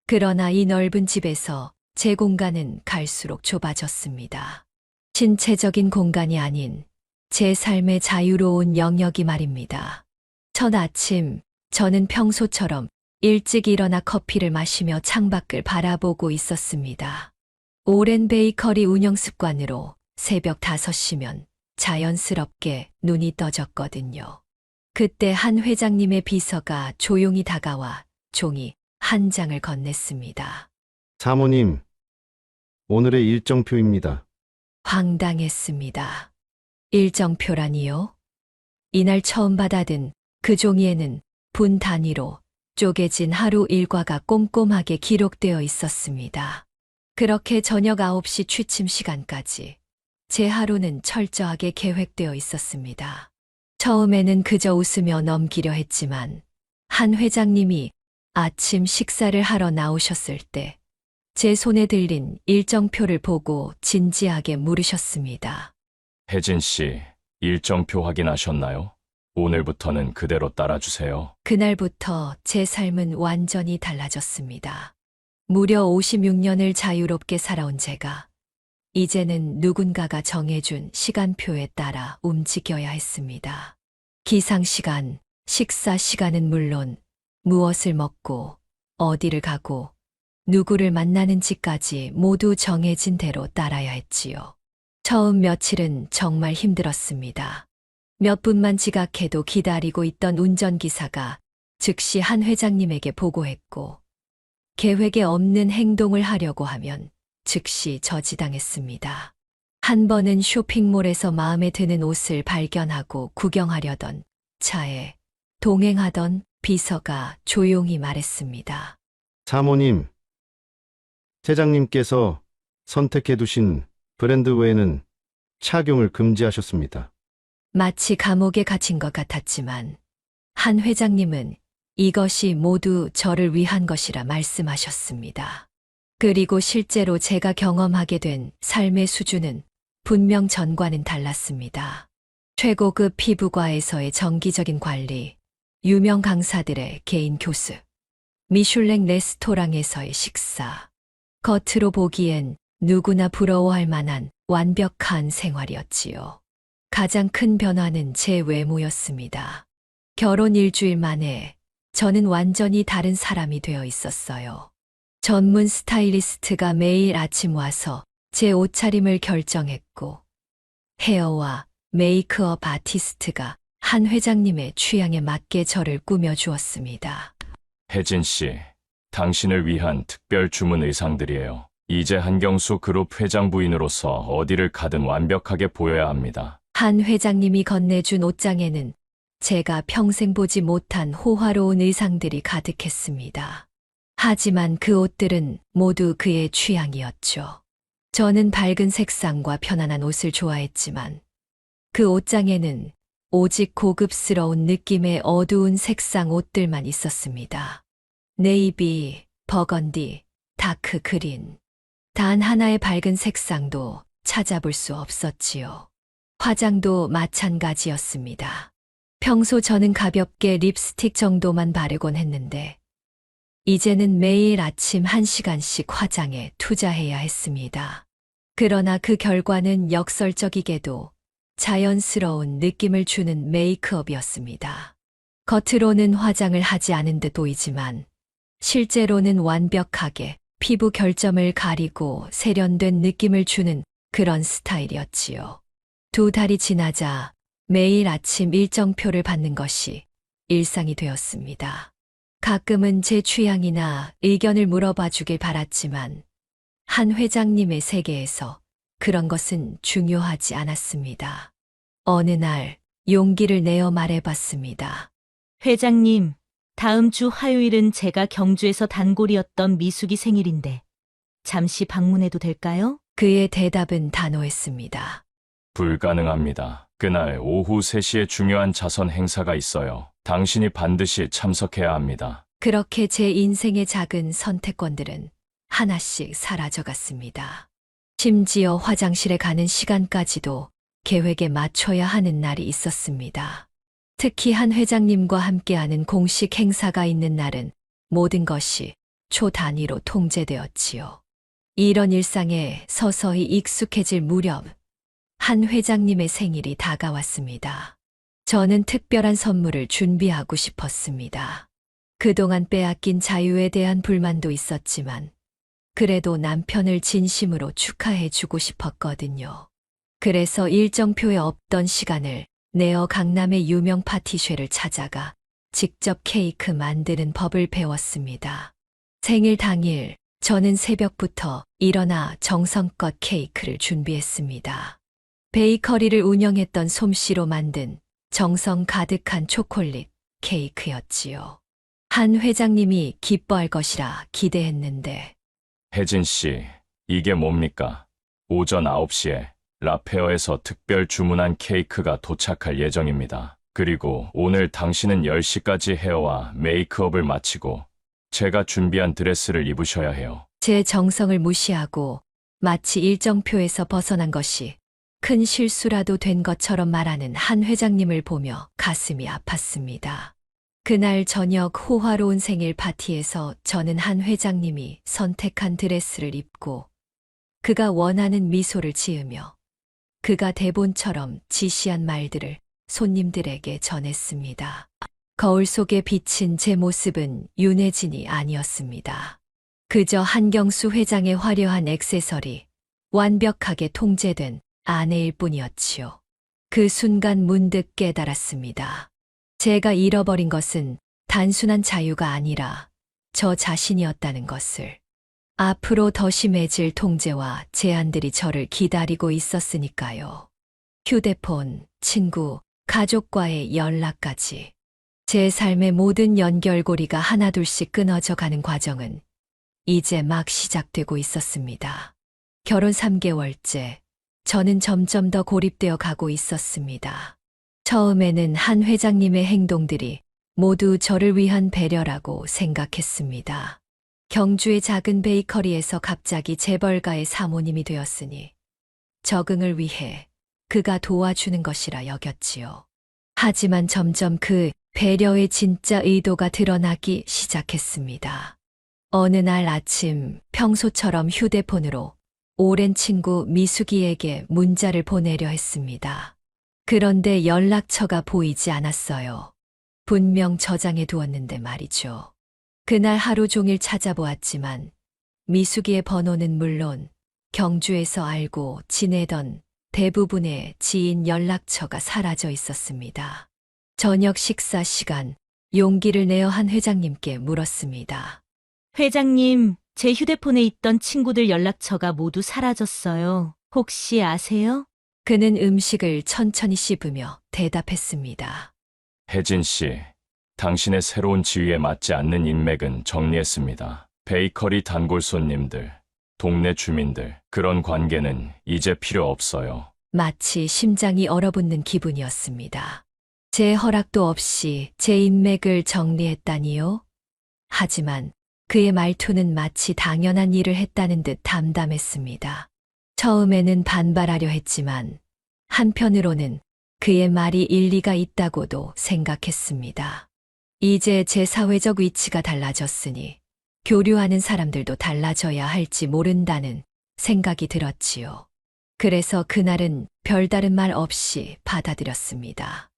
그러나 이 넓은 집에서 제 공간은 갈수록 좁아졌습니다. 신체적인 공간이 아닌 제 삶의 자유로운 영역이 말입니다. 첫 아침, 저는 평소처럼 일찍 일어나 커피를 마시며 창밖을 바라보고 있었습니다. 오랜 베이커리 운영 습관으로 새벽 5시면 자연스럽게 눈이 떠졌거든요. 그때 한 회장님의 비서가 조용히 다가와 종이 한 장을 건넸습니다. 사모님, 오늘의 일정표입니다. 황당했습니다. 일정표라니요? 이날 처음 받아든 그 종이에는 분 단위로 쪼개진 하루 일과가 꼼꼼하게 기록되어 있었습니다. 그렇게 저녁 9시 취침 시간까지 제 하루는 철저하게 계획되어 있었습니다. 처음에는 그저 웃으며 넘기려 했지만 한 회장님이 아침 식사를 하러 나오셨을 때 제 손에 들린 일정표를 보고 진지하게 물으셨습니다. 혜진 씨, 일정표 확인하셨나요? 오늘부터는 그대로 따라주세요. 그날부터 제 삶은 완전히 달라졌습니다. 무려 56년을 자유롭게 살아온 제가 이제는 누군가가 정해준 시간표에 따라 움직여야 했습니다. 기상시간, 식사시간은 물론 무엇을 먹고 어디를 가고 누구를 만나는지까지 모두 정해진 대로 따라야 했지요. 처음 며칠은 정말 힘들었습니다. 몇 분만 지각해도 기다리고 있던 운전기사가 즉시 한 회장님에게 보고했고 계획에 없는 행동을 하려고 하면 즉시 저지당했습니다. 한 번은 쇼핑몰에서 마음에 드는 옷을 발견하고 구경하려던 차에 동행하던 비서가 조용히 말했습니다. 사모님, 회장님께서 선택해 두신 브랜드 외에는 착용을 금지하셨습니다. 마치 감옥에 갇힌 것 같았지만 한 회장님은 이것이 모두 저를 위한 것이라 말씀하셨습니다. 그리고 실제로 제가 경험하게 된 삶의 수준은 분명 전과는 달랐습니다. 최고급 피부과에서의 정기적인 관리, 유명 강사들의 개인 교습, 미슐랭 레스토랑에서의 식사, 겉으로 보기엔 누구나 부러워할 만한 완벽한 생활이었지요. 가장 큰 변화는 제 외모였습니다. 결혼 일주일 만에 저는 완전히 다른 사람이 되어 있었어요. 전문 스타일리스트가 매일 아침 와서 제 옷차림을 결정했고, 헤어와 메이크업 아티스트가 한 회장님의 취향에 맞게 저를 꾸며주었습니다. 혜진 씨, 당신을 위한 특별 주문 의상들이에요. 이제 한경수 그룹 회장 부인으로서 어디를 가든 완벽하게 보여야 합니다. 한 회장님이 건네준 옷장에는 제가 평생 보지 못한 호화로운 의상들이 가득했습니다. 하지만 그 옷들은 모두 그의 취향이었죠. 저는 밝은 색상과 편안한 옷을 좋아했지만 그 옷장에는 오직 고급스러운 느낌의 어두운 색상 옷들만 있었습니다. 네이비, 버건디, 다크 그린. 단 하나의 밝은 색상도 찾아볼 수 없었지요. 화장도 마찬가지였습니다. 평소 저는 가볍게 립스틱 정도만 바르곤 했는데 이제는 매일 아침 1시간씩 화장에 투자해야 했습니다. 그러나 그 결과는 역설적이게도 자연스러운 느낌을 주는 메이크업이었습니다. 겉으로는 화장을 하지 않은 듯 보이지만 실제로는 완벽하게 피부 결점을 가리고 세련된 느낌을 주는 그런 스타일이었지요. 2달이 지나자 매일 아침 일정표를 받는 것이 일상이 되었습니다. 가끔은 제 취향이나 의견을 물어봐 주길 바랐지만 한 회장님의 세계에서 그런 것은 중요하지 않았습니다. 어느 날 용기를 내어 말해봤습니다. 회장님, 다음 주 화요일은 제가 경주에서 단골이었던 미숙이 생일인데 잠시 방문해도 될까요? 그의 대답은 단호했습니다. 불가능합니다. 그날 오후 3시에 중요한 자선 행사가 있어요. 당신이 반드시 참석해야 합니다. 그렇게 제 인생의 작은 선택권들은 하나씩 사라져갔습니다. 심지어 화장실에 가는 시간까지도 계획에 맞춰야 하는 날이 있었습니다. 특히 한 회장님과 함께하는 공식 행사가 있는 날은 모든 것이 초 단위로 통제되었지요. 이런 일상에 서서히 익숙해질 무렵 한 회장님의 생일이 다가왔습니다. 저는 특별한 선물을 준비하고 싶었습니다. 그동안 빼앗긴 자유에 대한 불만도 있었지만 그래도 남편을 진심으로 축하해 주고 싶었거든요. 그래서 일정표에 없던 시간을 내어 강남의 유명 파티쉐를 찾아가 직접 케이크 만드는 법을 배웠습니다. 생일 당일 저는 새벽부터 일어나 정성껏 케이크를 준비했습니다. 베이커리를 운영했던 솜씨로 만든 정성 가득한 초콜릿 케이크였지요. 한 회장님이 기뻐할 것이라 기대했는데 혜진 씨, 이게 뭡니까? 오전 9시에 라페어에서 특별 주문한 케이크가 도착할 예정입니다. 그리고 오늘 당신은 10시까지 헤어와 메이크업을 마치고 제가 준비한 드레스를 입으셔야 해요. 제 정성을 무시하고 마치 일정표에서 벗어난 것이 큰 실수라도 된 것처럼 말하는 한 회장님을 보며 가슴이 아팠습니다. 그날 저녁 호화로운 생일 파티에서 저는 한 회장님이 선택한 드레스를 입고 그가 원하는 미소를 지으며 그가 대본처럼 지시한 말들을 손님들에게 전했습니다. 거울 속에 비친 제 모습은 윤혜진이 아니었습니다. 그저 한경수 회장의 화려한 액세서리, 완벽하게 통제된 아내일 뿐이었지요. 그 순간 문득 깨달았습니다. 제가 잃어버린 것은 단순한 자유가 아니라 저 자신이었다는 것을. 앞으로 더 심해질 통제와 제한들이 저를 기다리고 있었으니까요. 휴대폰, 친구, 가족과의 연락까지. 제 삶의 모든 연결고리가 하나둘씩 끊어져 가는 과정은 이제 막 시작되고 있었습니다. 결혼 3개월째, 저는 점점 더 고립되어 가고 있었습니다. 처음에는 한 회장님의 행동들이 모두 저를 위한 배려라고 생각했습니다. 경주의 작은 베이커리에서 갑자기 재벌가의 사모님이 되었으니 적응을 위해 그가 도와주는 것이라 여겼지요. 하지만 점점 그 배려의 진짜 의도가 드러나기 시작했습니다. 어느 날 아침 평소처럼 휴대폰으로 오랜 친구 미숙이에게 문자를 보내려 했습니다. 그런데 연락처가 보이지 않았어요. 분명 저장해 두었는데 말이죠. 그날 하루 종일 찾아보았지만 미숙이의 번호는 물론 경주에서 알고 지내던 대부분의 지인 연락처가 사라져 있었습니다. 저녁 식사 시간, 용기를 내어 한 회장님께 물었습니다. 회장님, 제 휴대폰에 있던 친구들 연락처가 모두 사라졌어요. 혹시 아세요? 그는 음식을 천천히 씹으며 대답했습니다. 혜진 씨, 당신의 새로운 지위에 맞지 않는 인맥은 정리했습니다. 베이커리 단골 손님들, 동네 주민들, 그런 관계는 이제 필요 없어요. 마치 심장이 얼어붙는 기분이었습니다. 제 허락도 없이 제 인맥을 정리했다니요? 하지만 그의 말투는 마치 당연한 일을 했다는 듯 담담했습니다. 처음에는 반발하려 했지만 한편으로는 그의 말이 일리가 있다고도 생각했습니다. 이제 제 사회적 위치가 달라졌으니 교류하는 사람들도 달라져야 할지 모른다는 생각이 들었지요. 그래서 그날은 별다른 말 없이 받아들였습니다.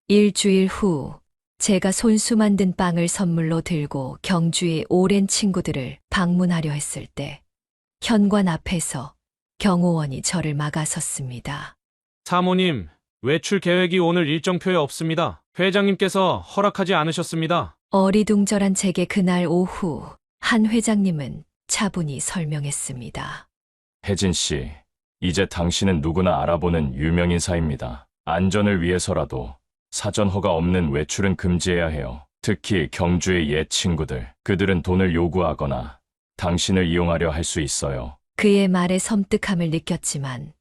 일주일 후 제가 손수 만든 빵을 선물로 들고 경주의 오랜 친구들을 방문하려 했을 때 현관 앞에서 경호원이 저를 막아섰습니다. 사모님, 외출 계획이 오늘 일정표에 없습니다. 회장님께서 허락하지 않으셨습니다. 어리둥절한 제게 그날 오후 한 회장님은 차분히 설명했습니다. 혜진 씨, 이제 당신은 누구나 알아보는 유명인사입니다. 안전을 위해서라도 사전 허가 없는 외출은 금지해야 해요. 특히 경주의 옛 친구들, 그들은 돈을 요구하거나 당신을 이용하려 할 수 있어요. 그의 말에 섬뜩함을 느꼈지만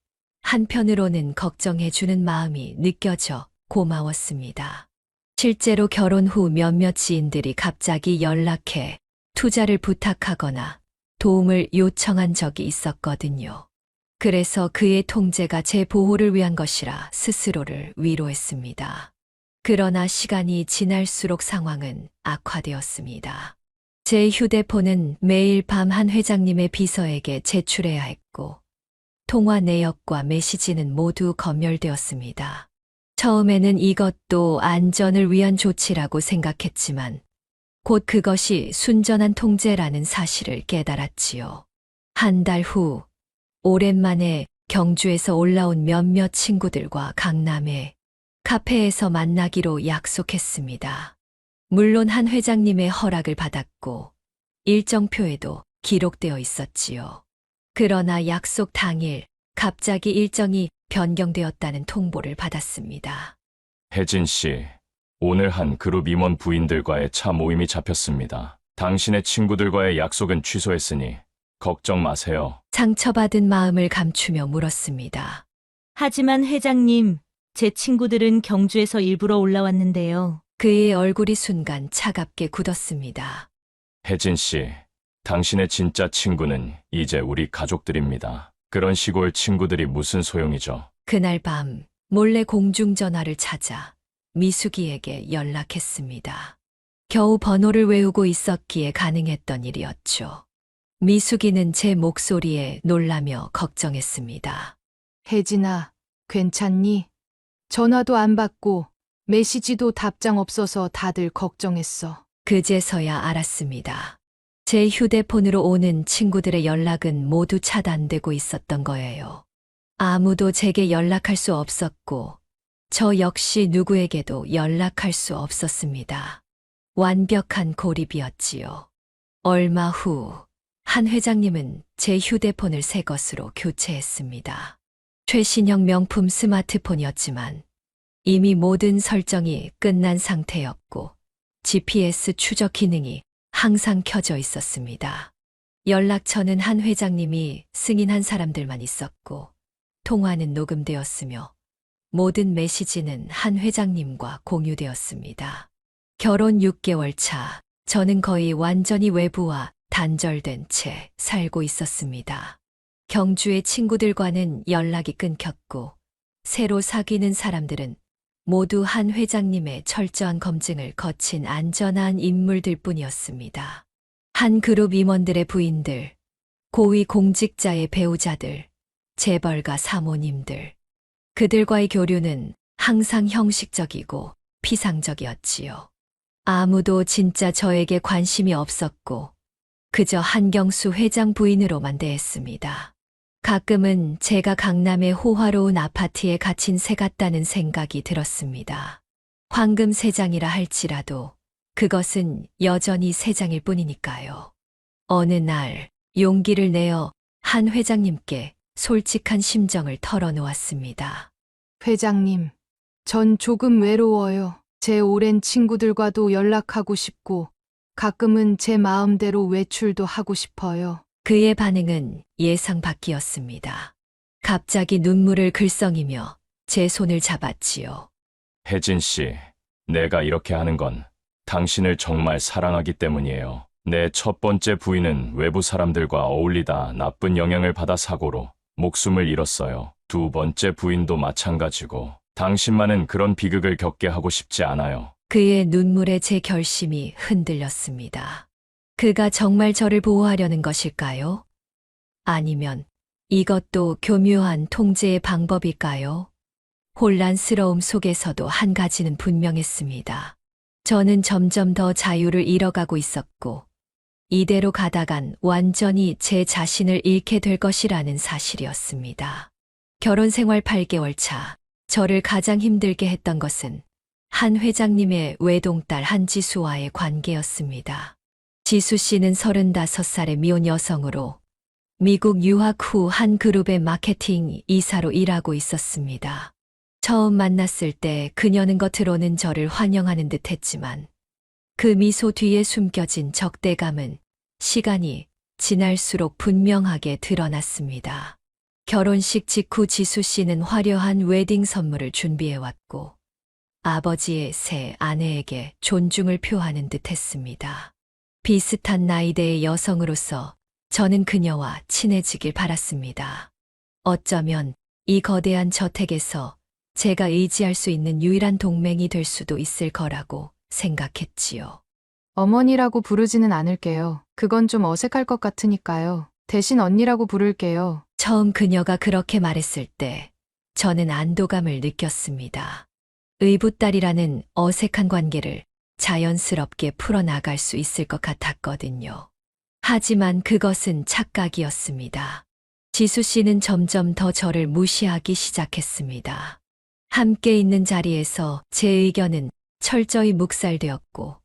한편으로는 걱정해주는 마음이 느껴져 고마웠습니다. 실제로 결혼 후 몇몇 지인들이 갑자기 연락해 투자를 부탁하거나 도움을 요청한 적이 있었거든요. 그래서 그의 통제가 제 보호를 위한 것이라 스스로를 위로했습니다. 그러나 시간이 지날수록 상황은 악화되었습니다. 제 휴대폰은 매일 밤 한 회장님의 비서에게 제출해야 했고, 통화 내역과 메시지는 모두 검열되었습니다. 처음에는 이것도 안전을 위한 조치라고 생각했지만, 곧 그것이 순전한 통제라는 사실을 깨달았지요. 한 달 후, 오랜만에 경주에서 올라온 몇몇 친구들과 강남에 카페에서 만나기로 약속했습니다. 물론 한 회장님의 허락을 받았고 일정표에도 기록되어 있었지요. 그러나 약속 당일 갑자기 일정이 변경되었다는 통보를 받았습니다. 혜진 씨, 오늘 한 그룹 임원 부인들과의 차 모임이 잡혔습니다. 당신의 친구들과의 약속은 취소했으니 걱정 마세요. 상처받은 마음을 감추며 물었습니다. 하지만 회장님, 제 친구들은 경주에서 일부러 올라왔는데요. 그의 얼굴이 순간 차갑게 굳었습니다. 혜진 씨, 당신의 진짜 친구는 이제 우리 가족들입니다. 그런 시골 친구들이 무슨 소용이죠? 그날 밤 몰래 공중전화를 찾아 미숙이에게 연락했습니다. 겨우 번호를 외우고 있었기에 가능했던 일이었죠. 미숙이는 제 목소리에 놀라며 걱정했습니다. 혜진아, 괜찮니? 전화도 안 받고 메시지도 답장 없어서 다들 걱정했어. 그제서야 알았습니다. 제 휴대폰으로 오는 친구들의 연락은 모두 차단되고 있었던 거예요. 아무도 제게 연락할 수 없었고, 저 역시 누구에게도 연락할 수 없었습니다. 완벽한 고립이었지요. 얼마 후, 한 회장님은 제 휴대폰을 새 것으로 교체했습니다. 최신형 명품 스마트폰이었지만, 이미 모든 설정이 끝난 상태였고, GPS 추적 기능이 항상 켜져 있었습니다. 연락처는 한 회장님이 승인한 사람들만 있었고, 통화는 녹음되었으며, 모든 메시지는 한 회장님과 공유되었습니다. 결혼 6개월 차, 저는 거의 완전히 외부와 단절된 채 살고 있었습니다. 경주의 친구들과는 연락이 끊겼고, 새로 사귀는 사람들은 모두 한 회장님의 철저한 검증을 거친 안전한 인물들 뿐이었습니다. 한 그룹 임원들의 부인들, 고위 공직자의 배우자들, 재벌가 사모님들. 그들과의 교류는 항상 형식적이고 피상적이었지요. 아무도 진짜 저에게 관심이 없었고, 그저 한경수 회장 부인으로만 대했습니다. 가끔은 제가 강남의 호화로운 아파트에 갇힌 새 같다는 생각이 들었습니다. 황금 새장이라 할지라도 그것은 여전히 새장일 뿐이니까요. 어느 날 용기를 내어 한 회장님께 솔직한 심정을 털어놓았습니다. 회장님, 전 조금 외로워요. 제 오랜 친구들과도 연락하고 싶고, 가끔은 제 마음대로 외출도 하고 싶어요. 그의 반응은 예상 밖이었습니다. 갑자기 눈물을 글썽이며 제 손을 잡았지요. 혜진 씨, 내가 이렇게 하는 건 당신을 정말 사랑하기 때문이에요. 내 첫 번째 부인은 외부 사람들과 어울리다 나쁜 영향을 받아 사고로 목숨을 잃었어요. 두 번째 부인도 마찬가지고 당신만은 그런 비극을 겪게 하고 싶지 않아요. 그의 눈물에 제 결심이 흔들렸습니다. 그가 정말 저를 보호하려는 것일까요? 아니면 이것도 교묘한 통제의 방법일까요? 혼란스러움 속에서도 한 가지는 분명했습니다. 저는 점점 더 자유를 잃어가고 있었고, 이대로 가다간 완전히 제 자신을 잃게 될 것이라는 사실이었습니다. 결혼 생활 8개월 차, 저를 가장 힘들게 했던 것은 한 회장님의 외동딸 한지수와의 관계였습니다. 지수 씨는 35살의 미혼 여성으로 미국 유학 후 한 그룹의 마케팅 이사로 일하고 있었습니다. 처음 만났을 때 그녀는 겉으로는 저를 환영하는 듯 했지만 그 미소 뒤에 숨겨진 적대감은 시간이 지날수록 분명하게 드러났습니다. 결혼식 직후 지수 씨는 화려한 웨딩 선물을 준비해왔고 아버지의 새 아내에게 존중을 표하는 듯 했습니다. 비슷한 나이대의 여성으로서 저는 그녀와 친해지길 바랐습니다. 어쩌면 이 거대한 저택에서 제가 의지할 수 있는 유일한 동맹이 될 수도 있을 거라고 생각했지요. 어머니라고 부르지는 않을게요. 그건 좀 어색할 것 같으니까요. 대신 언니라고 부를게요. 처음 그녀가 그렇게 말했을 때 저는 안도감을 느꼈습니다. 의붓딸이라는 어색한 관계를 자연스럽게 풀어나갈 수 있을 것 같았거든요. 하지만 그것은 착각이었습니다. 지수 씨는 점점 더 저를 무시하기 시작했습니다. 함께 있는 자리에서 제 의견은 철저히 묵살되었고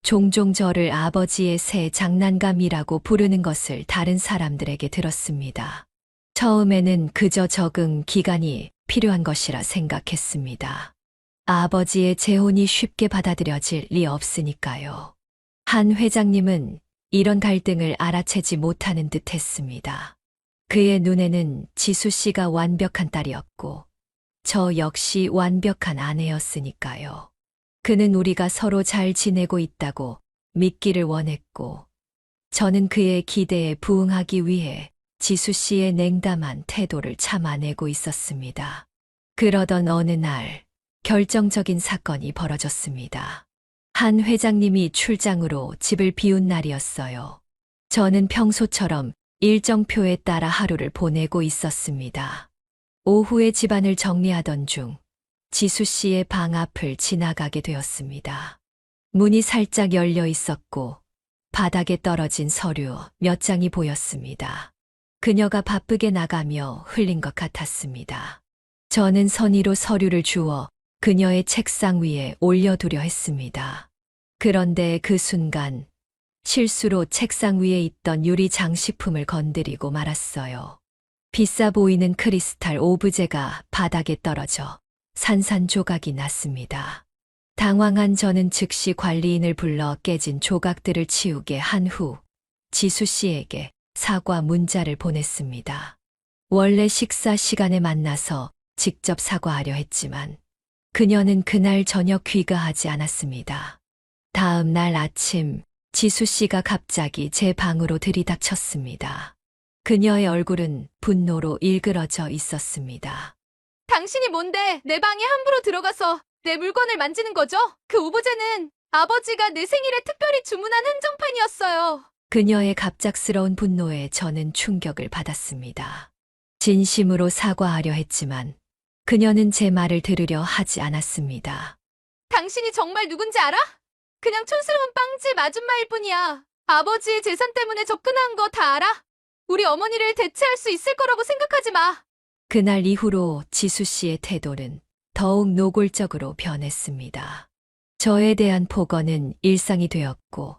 종종 저를 아버지의 새 장난감이라고 부르는 것을 다른 사람들에게 들었습니다. 처음에는 그저 적응 기간이 필요한 것이라 생각했습니다. 아버지의 재혼이 쉽게 받아들여질 리 없으니까요. 한 회장님은 이런 갈등을 알아채지 못하는 듯 했습니다. 그의 눈에는 지수 씨가 완벽한 딸이었고 저 역시 완벽한 아내였으니까요. 그는 우리가 서로 잘 지내고 있다고 믿기를 원했고 저는 그의 기대에 부응하기 위해 지수 씨의 냉담한 태도를 참아내고 있었습니다. 그러던 어느 날 결정적인 사건이 벌어졌습니다. 한 회장님이 출장으로 집을 비운 날이었어요. 저는 평소처럼 일정표에 따라 하루를 보내고 있었습니다. 오후에 집안을 정리하던 중 지수 씨의 방 앞을 지나가게 되었습니다. 문이 살짝 열려 있었고 바닥에 떨어진 서류 몇 장이 보였습니다. 그녀가 바쁘게 나가며 흘린 것 같았습니다. 저는 선의로 서류를 주워 그녀의 책상 위에 올려두려 했습니다. 그런데 그 순간 실수로 책상 위에 있던 유리 장식품을 건드리고 말았어요. 비싸 보이는 크리스탈 오브제가 바닥에 떨어져 산산조각이 났습니다. 당황한 저는 즉시 관리인을 불러 깨진 조각들을 치우게 한 후 지수 씨에게 사과 문자를 보냈습니다. 원래 식사 시간에 만나서 직접 사과하려 했지만 그녀는 그날 저녁 귀가하지 않았습니다. 다음 날 아침 지수 씨가 갑자기 제 방으로 들이닥쳤습니다. 그녀의 얼굴은 분노로 일그러져 있었습니다. 당신이 뭔데 내 방에 함부로 들어가서 내 물건을 만지는 거죠? 그 오브제는 아버지가 내 생일에 특별히 주문한 한정판이었어요. 그녀의 갑작스러운 분노에 저는 충격을 받았습니다. 진심으로 사과하려 했지만 그녀는 제 말을 들으려 하지 않았습니다. 당신이 정말 누군지 알아? 그냥 촌스러운 빵집 아줌마일 뿐이야. 아버지의 재산 때문에 접근한 거 다 알아? 우리 어머니를 대체할 수 있을 거라고 생각하지 마. 그날 이후로 지수 씨의 태도는 더욱 노골적으로 변했습니다. 저에 대한 폭언은 일상이 되었고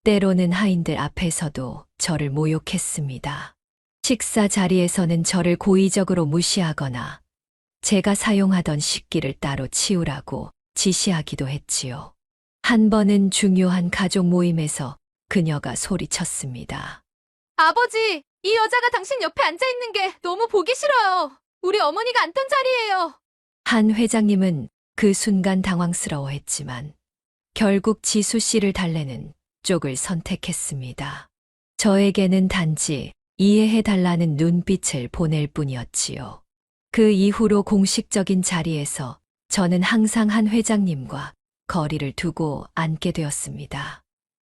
때로는 하인들 앞에서도 저를 모욕했습니다. 식사 자리에서는 저를 고의적으로 무시하거나 제가 사용하던 식기를 따로 치우라고 지시하기도 했지요. 한 번은 중요한 가족 모임에서 그녀가 소리쳤습니다. 아버지, 이 여자가 당신 옆에 앉아있는 게 너무 보기 싫어요. 우리 어머니가 앉던 자리예요. 한 회장님은 그 순간 당황스러워했지만 결국 지수 씨를 달래는 쪽을 선택했습니다. 저에게는 단지 이해해달라는 눈빛을 보낼 뿐이었지요. 그 이후로 공식적인 자리에서 저는 항상 한 회장님과 거리를 두고 앉게 되었습니다.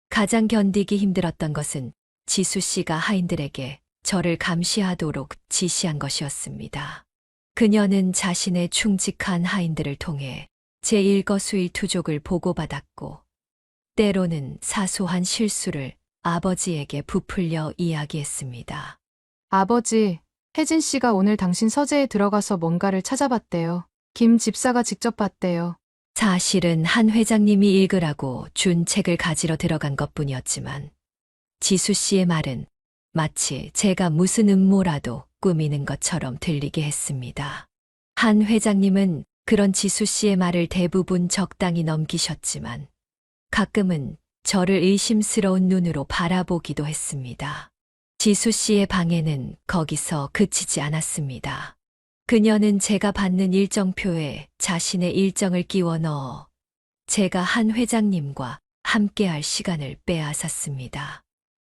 가장 견디기 힘들었던 것은 지수 씨가 하인들에게 저를 감시하도록 지시한 것이었습니다. 그녀는 자신의 충직한 하인들을 통해 제 일거수일투족을 보고받았고 때로는 사소한 실수를 아버지에게 부풀려 이야기했습니다. 아버지, 혜진 씨가 오늘 당신 서재에 들어가서 뭔가를 찾아봤대요. 김 집사가 직접 봤대요. 사실은 한 회장님이 읽으라고 준 책을 가지러 들어간 것뿐이었지만 지수 씨의 말은 마치 제가 무슨 음모라도 꾸미는 것처럼 들리게 했습니다. 한 회장님은 그런 지수 씨의 말을 대부분 적당히 넘기셨지만 가끔은 저를 의심스러운 눈으로 바라보기도 했습니다. 지수 씨의 방해는 거기서 그치지 않았습니다. 그녀는 제가 받는 일정표에 자신의 일정을 끼워 넣어 제가 한 회장님과 함께할 시간을 빼앗았습니다.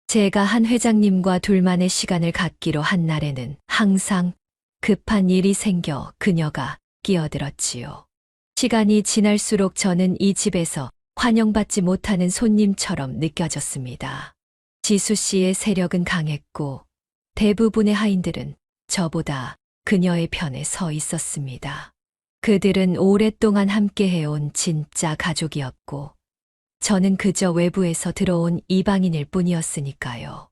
제가 한 회장님과 둘만의 시간을 갖기로 한 날에는 항상 급한 일이 생겨 그녀가 끼어들었지요. 시간이 지날수록 저는 이 집에서 환영받지 못하는 손님처럼 느껴졌습니다. 지수 씨의 세력은 강했고 대부분의 하인들은 저보다 그녀의 편에 서 있었습니다. 그들은 오랫동안 함께해온 진짜 가족이었고 저는 그저 외부에서 들어온 이방인일 뿐이었으니까요.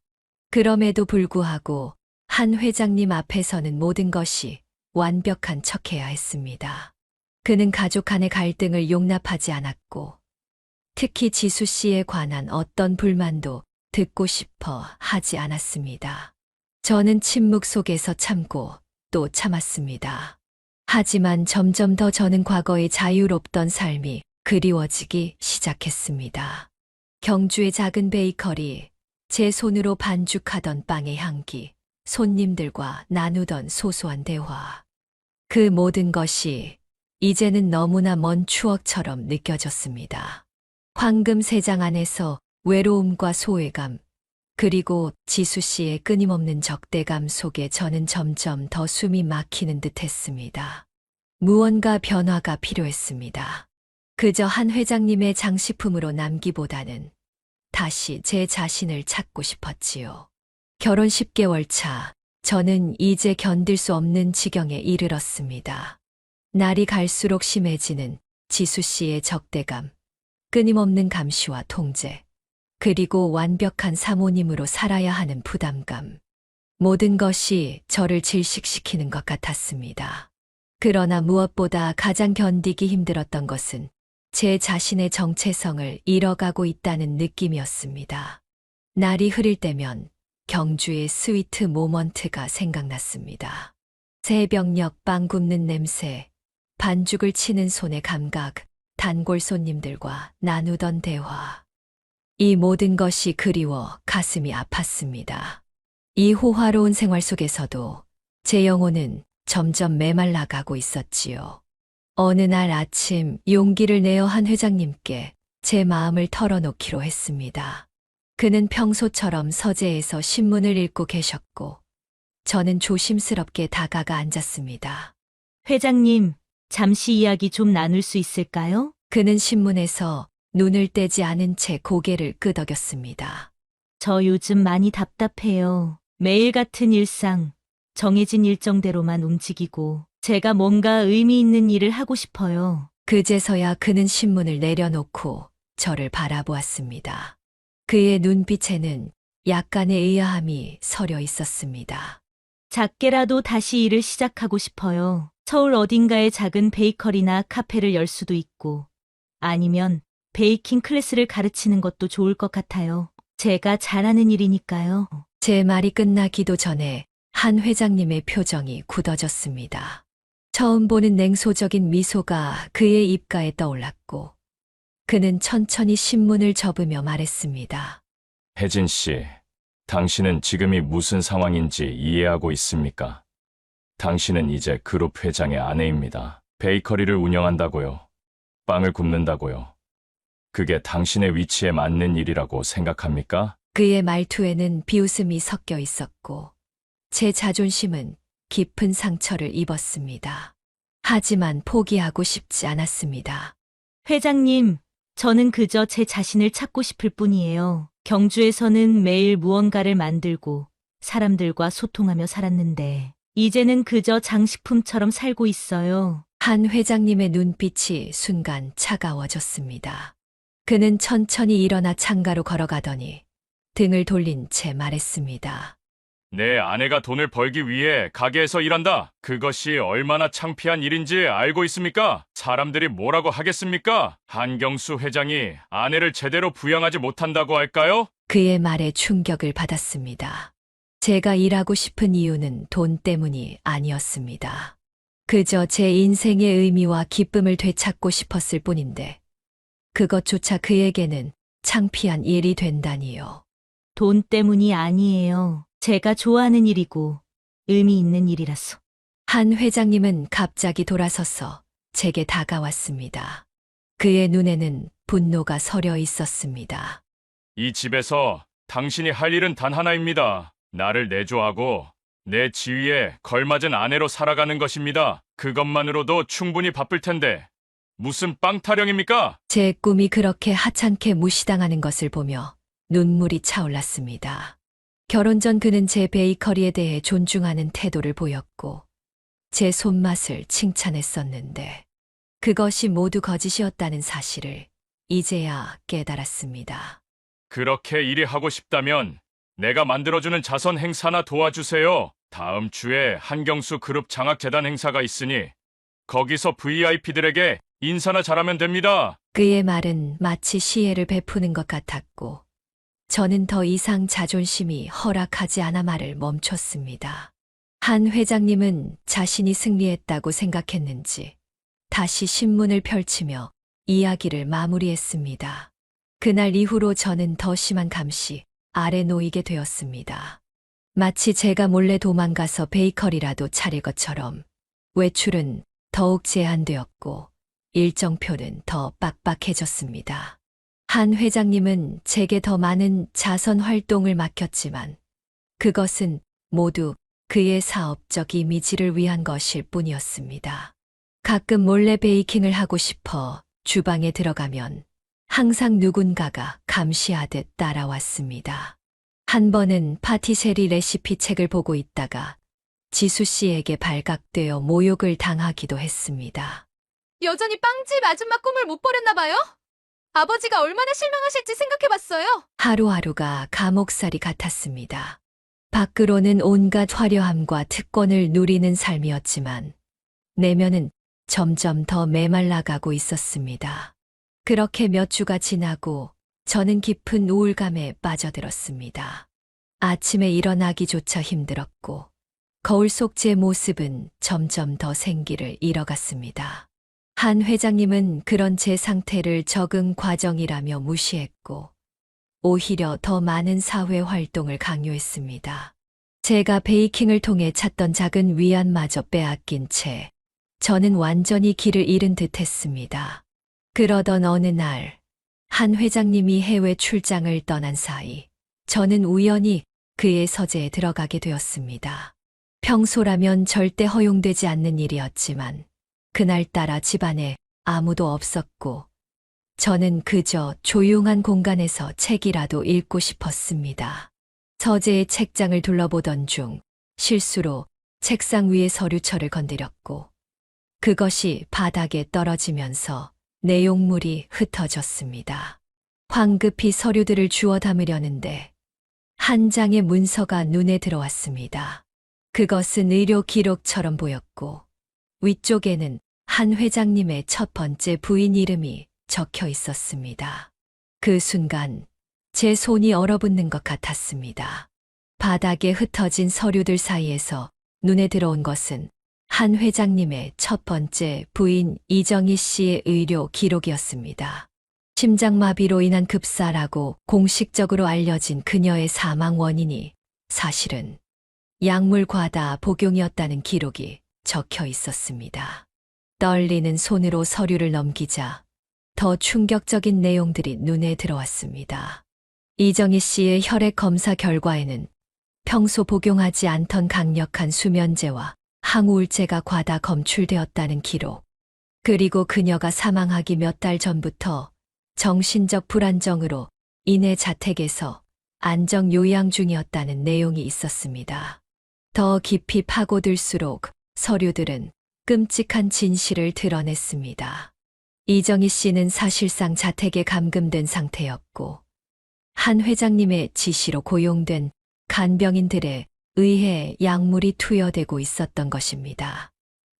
그럼에도 불구하고 한 회장님 앞에서는 모든 것이 완벽한 척해야 했습니다. 그는 가족 간의 갈등을 용납하지 않았고 특히 지수 씨에 관한 어떤 불만도 듣고 싶어 하지 않았습니다. 저는 침묵 속에서 참고 또 참았습니다. 하지만 점점 더 저는 과거의 자유롭던 삶이 그리워지기 시작했습니다. 경주의 작은 베이커리, 제 손으로 반죽하던 빵의 향기, 손님들과 나누던 소소한 대화. 그 모든 것이 이제는 너무나 먼 추억처럼 느껴졌습니다. 황금 세장 안에서 외로움과 소외감, 그리고 지수 씨의 끊임없는 적대감 속에 저는 점점 더 숨이 막히는 듯 했습니다. 무언가 변화가 필요했습니다. 그저 한 회장님의 장식품으로 남기보다는 다시 제 자신을 찾고 싶었지요. 결혼 10개월 차, 저는 이제 견딜 수 없는 지경에 이르렀습니다. 날이 갈수록 심해지는 지수 씨의 적대감, 끊임없는 감시와 통제, 그리고 완벽한 사모님으로 살아야 하는 부담감. 모든 것이 저를 질식시키는 것 같았습니다. 그러나 무엇보다 가장 견디기 힘들었던 것은 제 자신의 정체성을 잃어가고 있다는 느낌이었습니다. 날이 흐릴 때면 경주의 스위트 모먼트가 생각났습니다. 새벽녘 빵 굽는 냄새, 반죽을 치는 손의 감각, 단골 손님들과 나누던 대화. 이 모든 것이 그리워 가슴이 아팠습니다. 이 호화로운 생활 속에서도 제 영혼은 점점 메말라가고 있었지요. 어느 날 아침 용기를 내어 한 회장님께 제 마음을 털어놓기로 했습니다. 그는 평소처럼 서재에서 신문을 읽고 계셨고 저는 조심스럽게 다가가 앉았습니다. 회장님, 잠시 이야기 좀 나눌 수 있을까요? 그는 신문에서 눈을 떼지 않은 채 고개를 끄덕였습니다. 저 요즘 많이 답답해요. 매일 같은 일상, 정해진 일정대로만 움직이고 제가 뭔가 의미 있는 일을 하고 싶어요. 그제서야 그는 신문을 내려놓고 저를 바라보았습니다. 그의 눈빛에는 약간의 의아함이 서려 있었습니다. 작게라도 다시 일을 시작하고 싶어요. 서울 어딘가에 작은 베이커리나 카페를 열 수도 있고 아니면 베이킹 클래스를 가르치는 것도 좋을 것 같아요. 제가 잘하는 일이니까요. 제 말이 끝나기도 전에 한 회장님의 표정이 굳어졌습니다. 처음 보는 냉소적인 미소가 그의 입가에 떠올랐고 그는 천천히 신문을 접으며 말했습니다. 혜진 씨, 당신은 지금이 무슨 상황인지 이해하고 있습니까? 당신은 이제 그룹 회장의 아내입니다. 베이커리를 운영한다고요. 빵을 굽는다고요. 그게 당신의 위치에 맞는 일이라고 생각합니까? 그의 말투에는 비웃음이 섞여 있었고 제 자존심은 깊은 상처를 입었습니다. 하지만 포기하고 싶지 않았습니다. 회장님, 저는 그저 제 자신을 찾고 싶을 뿐이에요. 경주에서는 매일 무언가를 만들고 사람들과 소통하며 살았는데 이제는 그저 장식품처럼 살고 있어요. 한 회장님의 눈빛이 순간 차가워졌습니다. 그는 천천히 일어나 창가로 걸어가더니 등을 돌린 채 말했습니다. 내 아내가 돈을 벌기 위해 가게에서 일한다. 그것이 얼마나 창피한 일인지 알고 있습니까? 사람들이 뭐라고 하겠습니까? 한경수 회장이 아내를 제대로 부양하지 못한다고 할까요? 그의 말에 충격을 받았습니다. 제가 일하고 싶은 이유는 돈 때문이 아니었습니다. 그저 제 인생의 의미와 기쁨을 되찾고 싶었을 뿐인데 그것조차 그에게는 창피한 일이 된다니요. 돈 때문이 아니에요. 제가 좋아하는 일이고 의미 있는 일이라서. 한 회장님은 갑자기 돌아서서 제게 다가왔습니다. 그의 눈에는 분노가 서려 있었습니다. 이 집에서 당신이 할 일은 단 하나입니다. 나를 내조하고 내 지위에 걸맞은 아내로 살아가는 것입니다. 그것만으로도 충분히 바쁠 텐데 무슨 빵 타령입니까? 제 꿈이 그렇게 하찮게 무시당하는 것을 보며 눈물이 차올랐습니다. 결혼 전 그는 제 베이커리에 대해 존중하는 태도를 보였고 제 손맛을 칭찬했었는데 그것이 모두 거짓이었다는 사실을 이제야 깨달았습니다. 그렇게 일이 하고 싶다면 내가 만들어주는 자선 행사나 도와주세요. 다음 주에 한경수 그룹 장학재단 행사가 있으니 거기서 VIP들에게 인사나 잘하면 됩니다. 그의 말은 마치 시혜를 베푸는 것 같았고 저는 더 이상 자존심이 허락하지 않아 말을 멈췄습니다. 한 회장님은 자신이 승리했다고 생각했는지 다시 신문을 펼치며 이야기를 마무리했습니다. 그날 이후로 저는 더 심한 감시 아래 놓이게 되었습니다. 마치 제가 몰래 도망가서 베이커리라도 차릴 것처럼 외출은 더욱 제한되었고 일정표는 더 빡빡해졌습니다. 한 회장님은 제게 더 많은 자선 활동을 맡겼지만 그것은 모두 그의 사업적 이미지를 위한 것일 뿐이었습니다. 가끔 몰래 베이킹을 하고 싶어 주방에 들어가면 항상 누군가가 감시하듯 따라왔습니다. 한 번은 파티세리 레시피 책을 보고 있다가 지수 씨에게 발각되어 모욕을 당하기도 했습니다. 여전히 빵집 아줌마 꿈을 못 버렸나 봐요? 아버지가 얼마나 실망하실지 생각해봤어요. 하루하루가 감옥살이 같았습니다. 밖으로는 온갖 화려함과 특권을 누리는 삶이었지만 내면은 점점 더 메말라가고 있었습니다. 그렇게 몇 주가 지나고 저는 깊은 우울감에 빠져들었습니다. 아침에 일어나기조차 힘들었고 거울 속 제 모습은 점점 더 생기를 잃어갔습니다. 한 회장님은 그런 제 상태를 적응 과정이라며 무시했고 오히려 더 많은 사회 활동을 강요했습니다. 제가 베이킹을 통해 찾던 작은 위안마저 빼앗긴 채 저는 완전히 길을 잃은 듯 했습니다. 그러던 어느 날, 한 회장님이 해외 출장을 떠난 사이, 저는 우연히 그의 서재에 들어가게 되었습니다. 평소라면 절대 허용되지 않는 일이었지만, 그날따라 집안에 아무도 없었고, 저는 그저 조용한 공간에서 책이라도 읽고 싶었습니다. 서재의 책장을 둘러보던 중, 실수로 책상 위의 서류철을 건드렸고, 그것이 바닥에 떨어지면서 내용물이 흩어졌습니다. 황급히 서류들을 주워 담으려는데 한 장의 문서가 눈에 들어왔습니다. 그것은 의료 기록처럼 보였고 위쪽에는 한 회장님의 첫 번째 부인 이름이 적혀 있었습니다. 그 순간 제 손이 얼어붙는 것 같았습니다. 바닥에 흩어진 서류들 사이에서 눈에 들어온 것은 한 회장님의 첫 번째 부인 이정희 씨의 의료 기록이었습니다. 심장마비로 인한 급사라고 공식적으로 알려진 그녀의 사망 원인이 사실은 약물 과다 복용이었다는 기록이 적혀 있었습니다. 떨리는 손으로 서류를 넘기자 더 충격적인 내용들이 눈에 들어왔습니다. 이정희 씨의 혈액 검사 결과에는 평소 복용하지 않던 강력한 수면제와 항우울제가 과다 검출되었다는 기록, 그리고 그녀가 사망하기 몇 달 전부터 정신적 불안정으로 인해 자택에서 안정 요양 중이었다는 내용이 있었습니다. 더 깊이 파고들수록 서류들은 끔찍한 진실을 드러냈습니다. 이정희 씨는 사실상 자택에 감금된 상태였고, 한 회장님의 지시로 고용된 간병인들의 의해 약물이 투여되고 있었던 것입니다.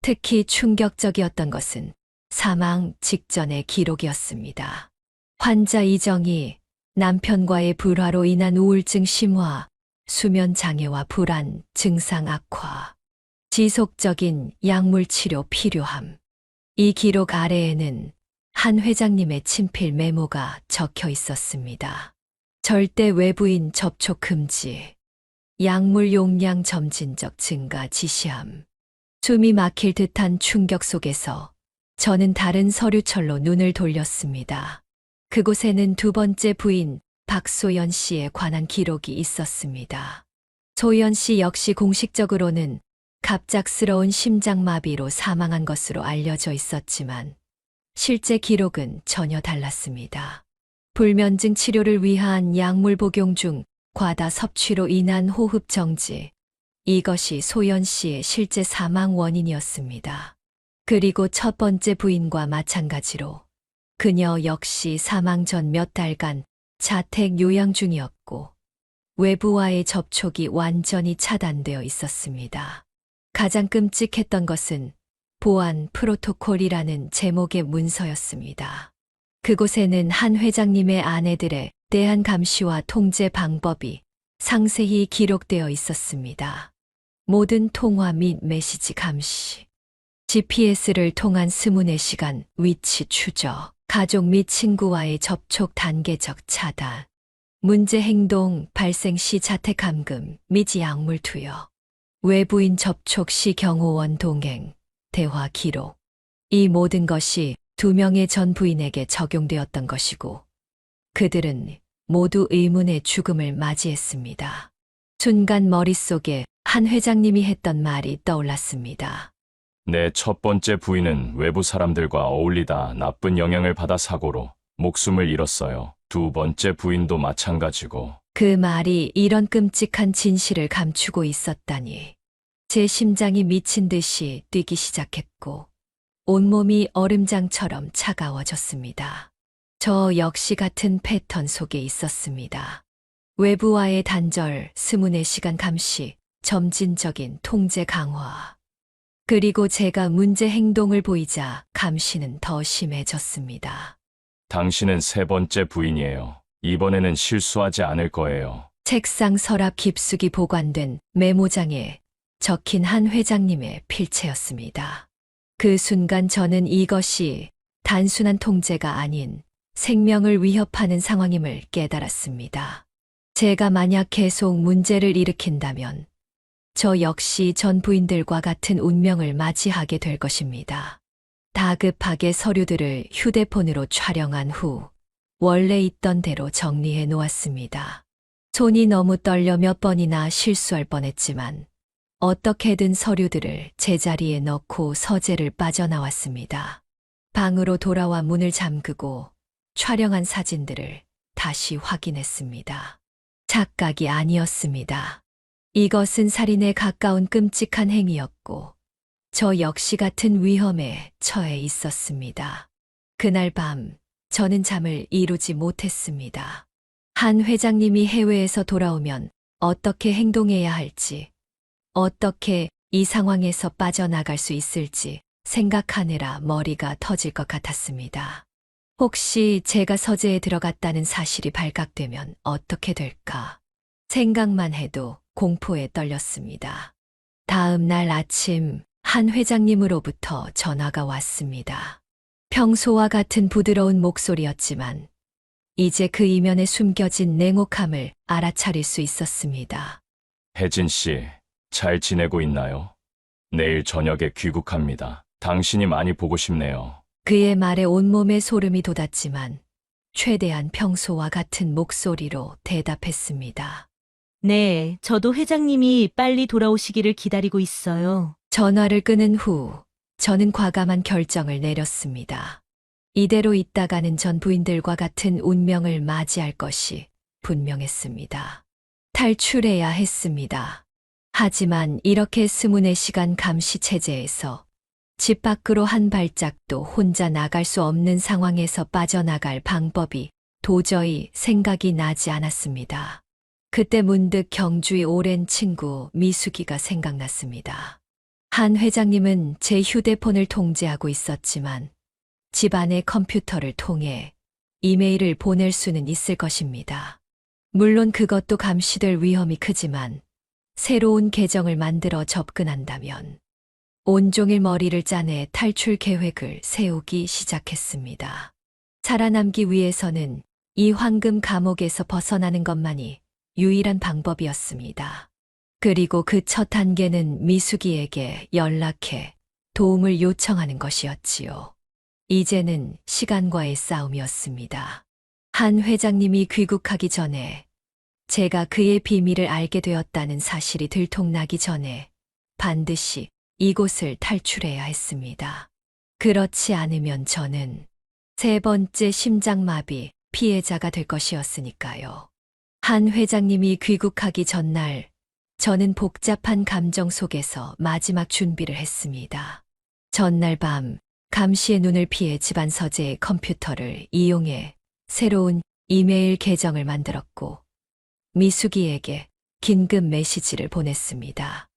특히 충격적이었던 것은 사망 직전의 기록이었습니다. 환자 이정이 남편과의 불화로 인한 우울증 심화, 수면 장애와 불안, 증상 악화, 지속적인 약물 치료 필요함. 이 기록 아래에는 한 회장님의 친필 메모가 적혀 있었습니다. 절대 외부인 접촉 금지. 약물 용량 점진적 증가 지시함. 숨이 막힐 듯한 충격 속에서 저는 다른 서류철로 눈을 돌렸습니다. 그곳에는 두 번째 부인 박소연 씨에 관한 기록이 있었습니다. 소연 씨 역시 공식적으로는 갑작스러운 심장마비로 사망한 것으로 알려져 있었지만 실제 기록은 전혀 달랐습니다. 불면증 치료를 위한 약물 복용 중 과다 섭취로 인한 호흡 정지. 이것이 소연 씨의 실제 사망 원인이었습니다. 그리고 첫 번째 부인과 마찬가지로 그녀 역시 사망 전 몇 달간 자택 요양 중이었고 외부와의 접촉이 완전히 차단되어 있었습니다. 가장 끔찍했던 것은 보안 프로토콜이라는 제목의 문서였습니다. 그곳에는 한 회장님의 아내들에 대한 감시와 통제 방법이 상세히 기록되어 있었습니다. 모든 통화 및 메시지 감시, GPS를 통한 스문의 시간, 위치 추적, 가족 및 친구와의 접촉 단계적 차단, 문제 행동 발생 시 자택 감금 및 약물 투여, 외부인 접촉 시 경호원 동행, 대화 기록. 이 모든 것이 2명의 전 부인에게 적용되었던 것이고 그들은 모두 의문의 죽음을 맞이했습니다. 순간 머릿속에 한 회장님이 했던 말이 떠올랐습니다. 내 첫 번째 부인은 외부 사람들과 어울리다 나쁜 영향을 받아 사고로 목숨을 잃었어요. 두 번째 부인도 마찬가지고. 그 말이 이런 끔찍한 진실을 감추고 있었다니. 제 심장이 미친 듯이 뛰기 시작했고 온몸이 얼음장처럼 차가워졌습니다. 저 역시 같은 패턴 속에 있었습니다. 외부와의 단절, 스문의 시간 감시, 점진적인 통제 강화. 그리고 제가 문제 행동을 보이자 감시는 더 심해졌습니다. 당신은 세 번째 부인이에요. 이번에는 실수하지 않을 거예요. 책상 서랍 깊숙이 보관된 메모장에 적힌 한 회장님의 필체였습니다. 그 순간 저는 이것이 단순한 통제가 아닌 생명을 위협하는 상황임을 깨달았습니다. 제가 만약 계속 문제를 일으킨다면 저 역시 전 부인들과 같은 운명을 맞이하게 될 것입니다. 다급하게 서류들을 휴대폰으로 촬영한 후 원래 있던 대로 정리해 놓았습니다. 손이 너무 떨려 몇 번이나 실수할 뻔했지만 어떻게든 서류들을 제자리에 넣고 서재를 빠져나왔습니다. 방으로 돌아와 문을 잠그고 촬영한 사진들을 다시 확인했습니다. 착각이 아니었습니다. 이것은 살인에 가까운 끔찍한 행위였고 저 역시 같은 위험에 처해 있었습니다. 그날 밤 저는 잠을 이루지 못했습니다. 한 회장님이 해외에서 돌아오면 어떻게 행동해야 할지, 어떻게 이 상황에서 빠져나갈 수 있을지 생각하느라 머리가 터질 것 같았습니다. 혹시 제가 서재에 들어갔다는 사실이 발각되면 어떻게 될까? 생각만 해도 공포에 떨렸습니다. 다음 날 아침 한 회장님으로부터 전화가 왔습니다. 평소와 같은 부드러운 목소리였지만 이제 그 이면에 숨겨진 냉혹함을 알아차릴 수 있었습니다. 혜진 씨, 잘 지내고 있나요? 내일 저녁에 귀국합니다. 당신이 많이 보고 싶네요. 그의 말에 온몸에 소름이 돋았지만 최대한 평소와 같은 목소리로 대답했습니다. 네, 저도 회장님이 빨리 돌아오시기를 기다리고 있어요. 전화를 끊은 후 저는 과감한 결정을 내렸습니다. 이대로 있다가는 전 부인들과 같은 운명을 맞이할 것이 분명했습니다. 탈출해야 했습니다. 하지만 이렇게 24시간 감시 체제에서 집 밖으로 한 발짝도 혼자 나갈 수 없는 상황에서 빠져나갈 방법이 도저히 생각이 나지 않았습니다. 그때 문득 경주의 오랜 친구 미숙이가 생각났습니다. 한 회장님은 제 휴대폰을 통제하고 있었지만 집안의 컴퓨터를 통해 이메일을 보낼 수는 있을 것입니다. 물론 그것도 감시될 위험이 크지만 새로운 계정을 만들어 접근한다면 온종일 머리를 짜내 탈출 계획을 세우기 시작했습니다. 살아남기 위해서는 이 황금 감옥에서 벗어나는 것만이 유일한 방법이었습니다. 그리고 그 첫 단계는 미숙이에게 연락해 도움을 요청하는 것이었지요. 이제는 시간과의 싸움이었습니다. 한 회장님이 귀국하기 전에 제가 그의 비밀을 알게 되었다는 사실이 들통나기 전에 반드시 이곳을 탈출해야 했습니다. 그렇지 않으면 저는 세 번째 심장마비 피해자가 될 것이었으니까요. 한 회장님이 귀국하기 전날 저는 복잡한 감정 속에서 마지막 준비를 했습니다. 전날 밤 감시의 눈을 피해 집안 서재의 컴퓨터를 이용해 새로운 이메일 계정을 만들었고 미숙이에게 긴급 메시지를 보냈습니다.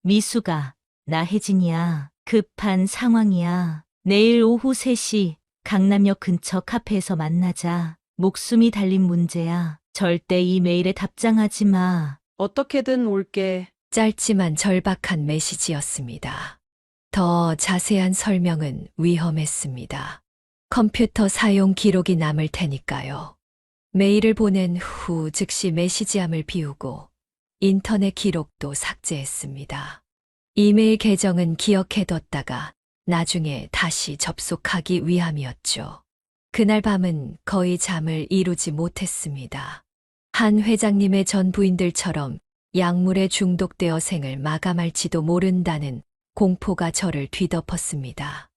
미수가, 나 혜진이야. 급한 상황이야. 내일 오후 3시 강남역 근처 카페에서 만나자. 목숨이 달린 문제야. 절대 이 메일에 답장하지 마. 어떻게든 올게. 짧지만 절박한 메시지였습니다. 더 자세한 설명은 위험했습니다. 컴퓨터 사용 기록이 남을 테니까요. 메일을 보낸 후 즉시 메시지함을 비우고 인터넷 기록도 삭제했습니다. 이메일 계정은 기억해뒀다가 나중에 다시 접속하기 위함이었죠. 그날 밤은 거의 잠을 이루지 못했습니다. 한 회장님의 전 부인들처럼 약물에 중독되어 생을 마감할지도 모른다는 공포가 저를 뒤덮었습니다.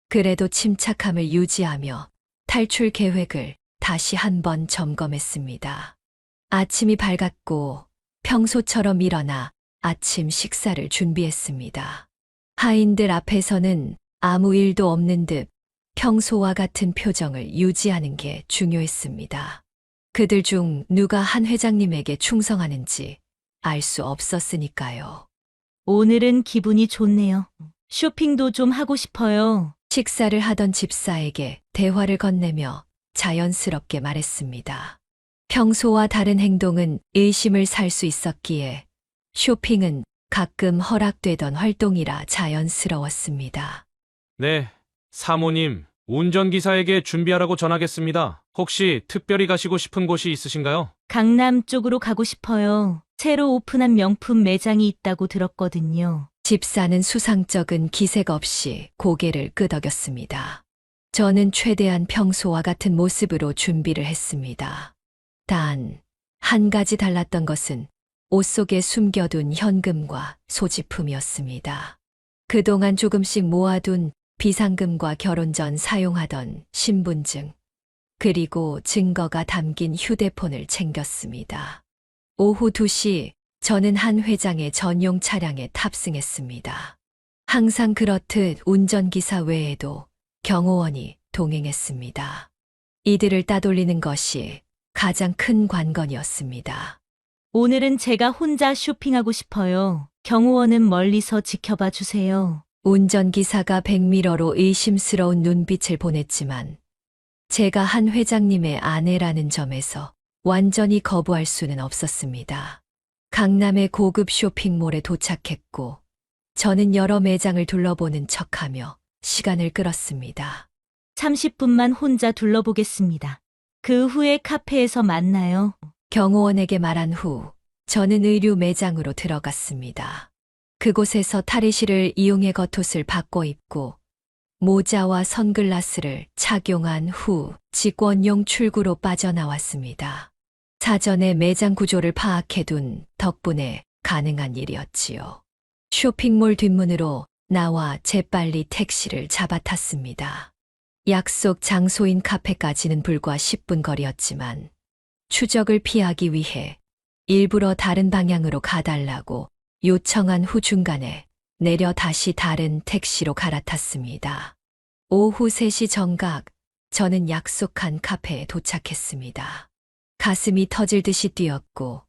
그래도 침착함을 유지하며 탈출 계획을 다시 한번 점검했습니다. 아침이 밝았고 평소처럼 일어나 아침 식사를 준비했습니다. 하인들 앞에서는 아무 일도 없는 듯 평소와 같은 표정을 유지하는 게 중요했습니다. 그들 중 누가 한 회장님에게 충성하는지 알 수 없었으니까요. 오늘은 기분이 좋네요. 쇼핑도 좀 하고 싶어요. 식사를 하던 집사에게 대화를 건네며 자연스럽게 말했습니다. 평소와 다른 행동은 의심을 살 수 있었기에 쇼핑은 가끔 허락되던 활동이라 자연스러웠습니다. 네, 사모님, 운전기사에게 준비하라고 전하겠습니다. 혹시 특별히 가시고 싶은 곳이 있으신가요? 강남 쪽으로 가고 싶어요. 새로 오픈한 명품 매장이 있다고 들었거든요. 집사는 수상쩍은 기색 없이 고개를 끄덕였습니다. 저는 최대한 평소와 같은 모습으로 준비를 했습니다. 단, 한 가지 달랐던 것은 옷 속에 숨겨둔 현금과 소지품이었습니다. 그동안 조금씩 모아둔 비상금과 결혼 전 사용하던 신분증, 그리고 증거가 담긴 휴대폰을 챙겼습니다. 오후 2시 저는 한 회장의 전용 차량에 탑승했습니다. 항상 그렇듯 운전기사 외에도 경호원이 동행했습니다. 이들을 따돌리는 것이 가장 큰 관건이었습니다. 오늘은 제가 혼자 쇼핑하고 싶어요. 경호원은 멀리서 지켜봐 주세요. 운전기사가 백미러로 의심스러운 눈빛을 보냈지만 제가 한 회장님의 아내라는 점에서 완전히 거부할 수는 없었습니다. 강남의 고급 쇼핑몰에 도착했고 저는 여러 매장을 둘러보는 척하며 시간을 끌었습니다. 30분만 혼자 둘러보겠습니다. 그 후에 카페에서 만나요. 경호원에게 말한 후 저는 의류 매장으로 들어갔습니다. 그곳에서 탈의실을 이용해 겉옷을 바꿔 입고 모자와 선글라스를 착용한 후 직원용 출구로 빠져나왔습니다. 사전에 매장 구조를 파악해둔 덕분에 가능한 일이었지요. 쇼핑몰 뒷문으로 나와 재빨리 택시를 잡아탔습니다. 약속 장소인 카페까지는 불과 10분 거리였지만 추적을 피하기 위해 일부러 다른 방향으로 가달라고 요청한 후 중간에 내려 다시 다른 택시로 갈아탔습니다. 오후 3시 정각, 저는 약속한 카페에 도착했습니다. 가슴이 터질 듯이 뛰었고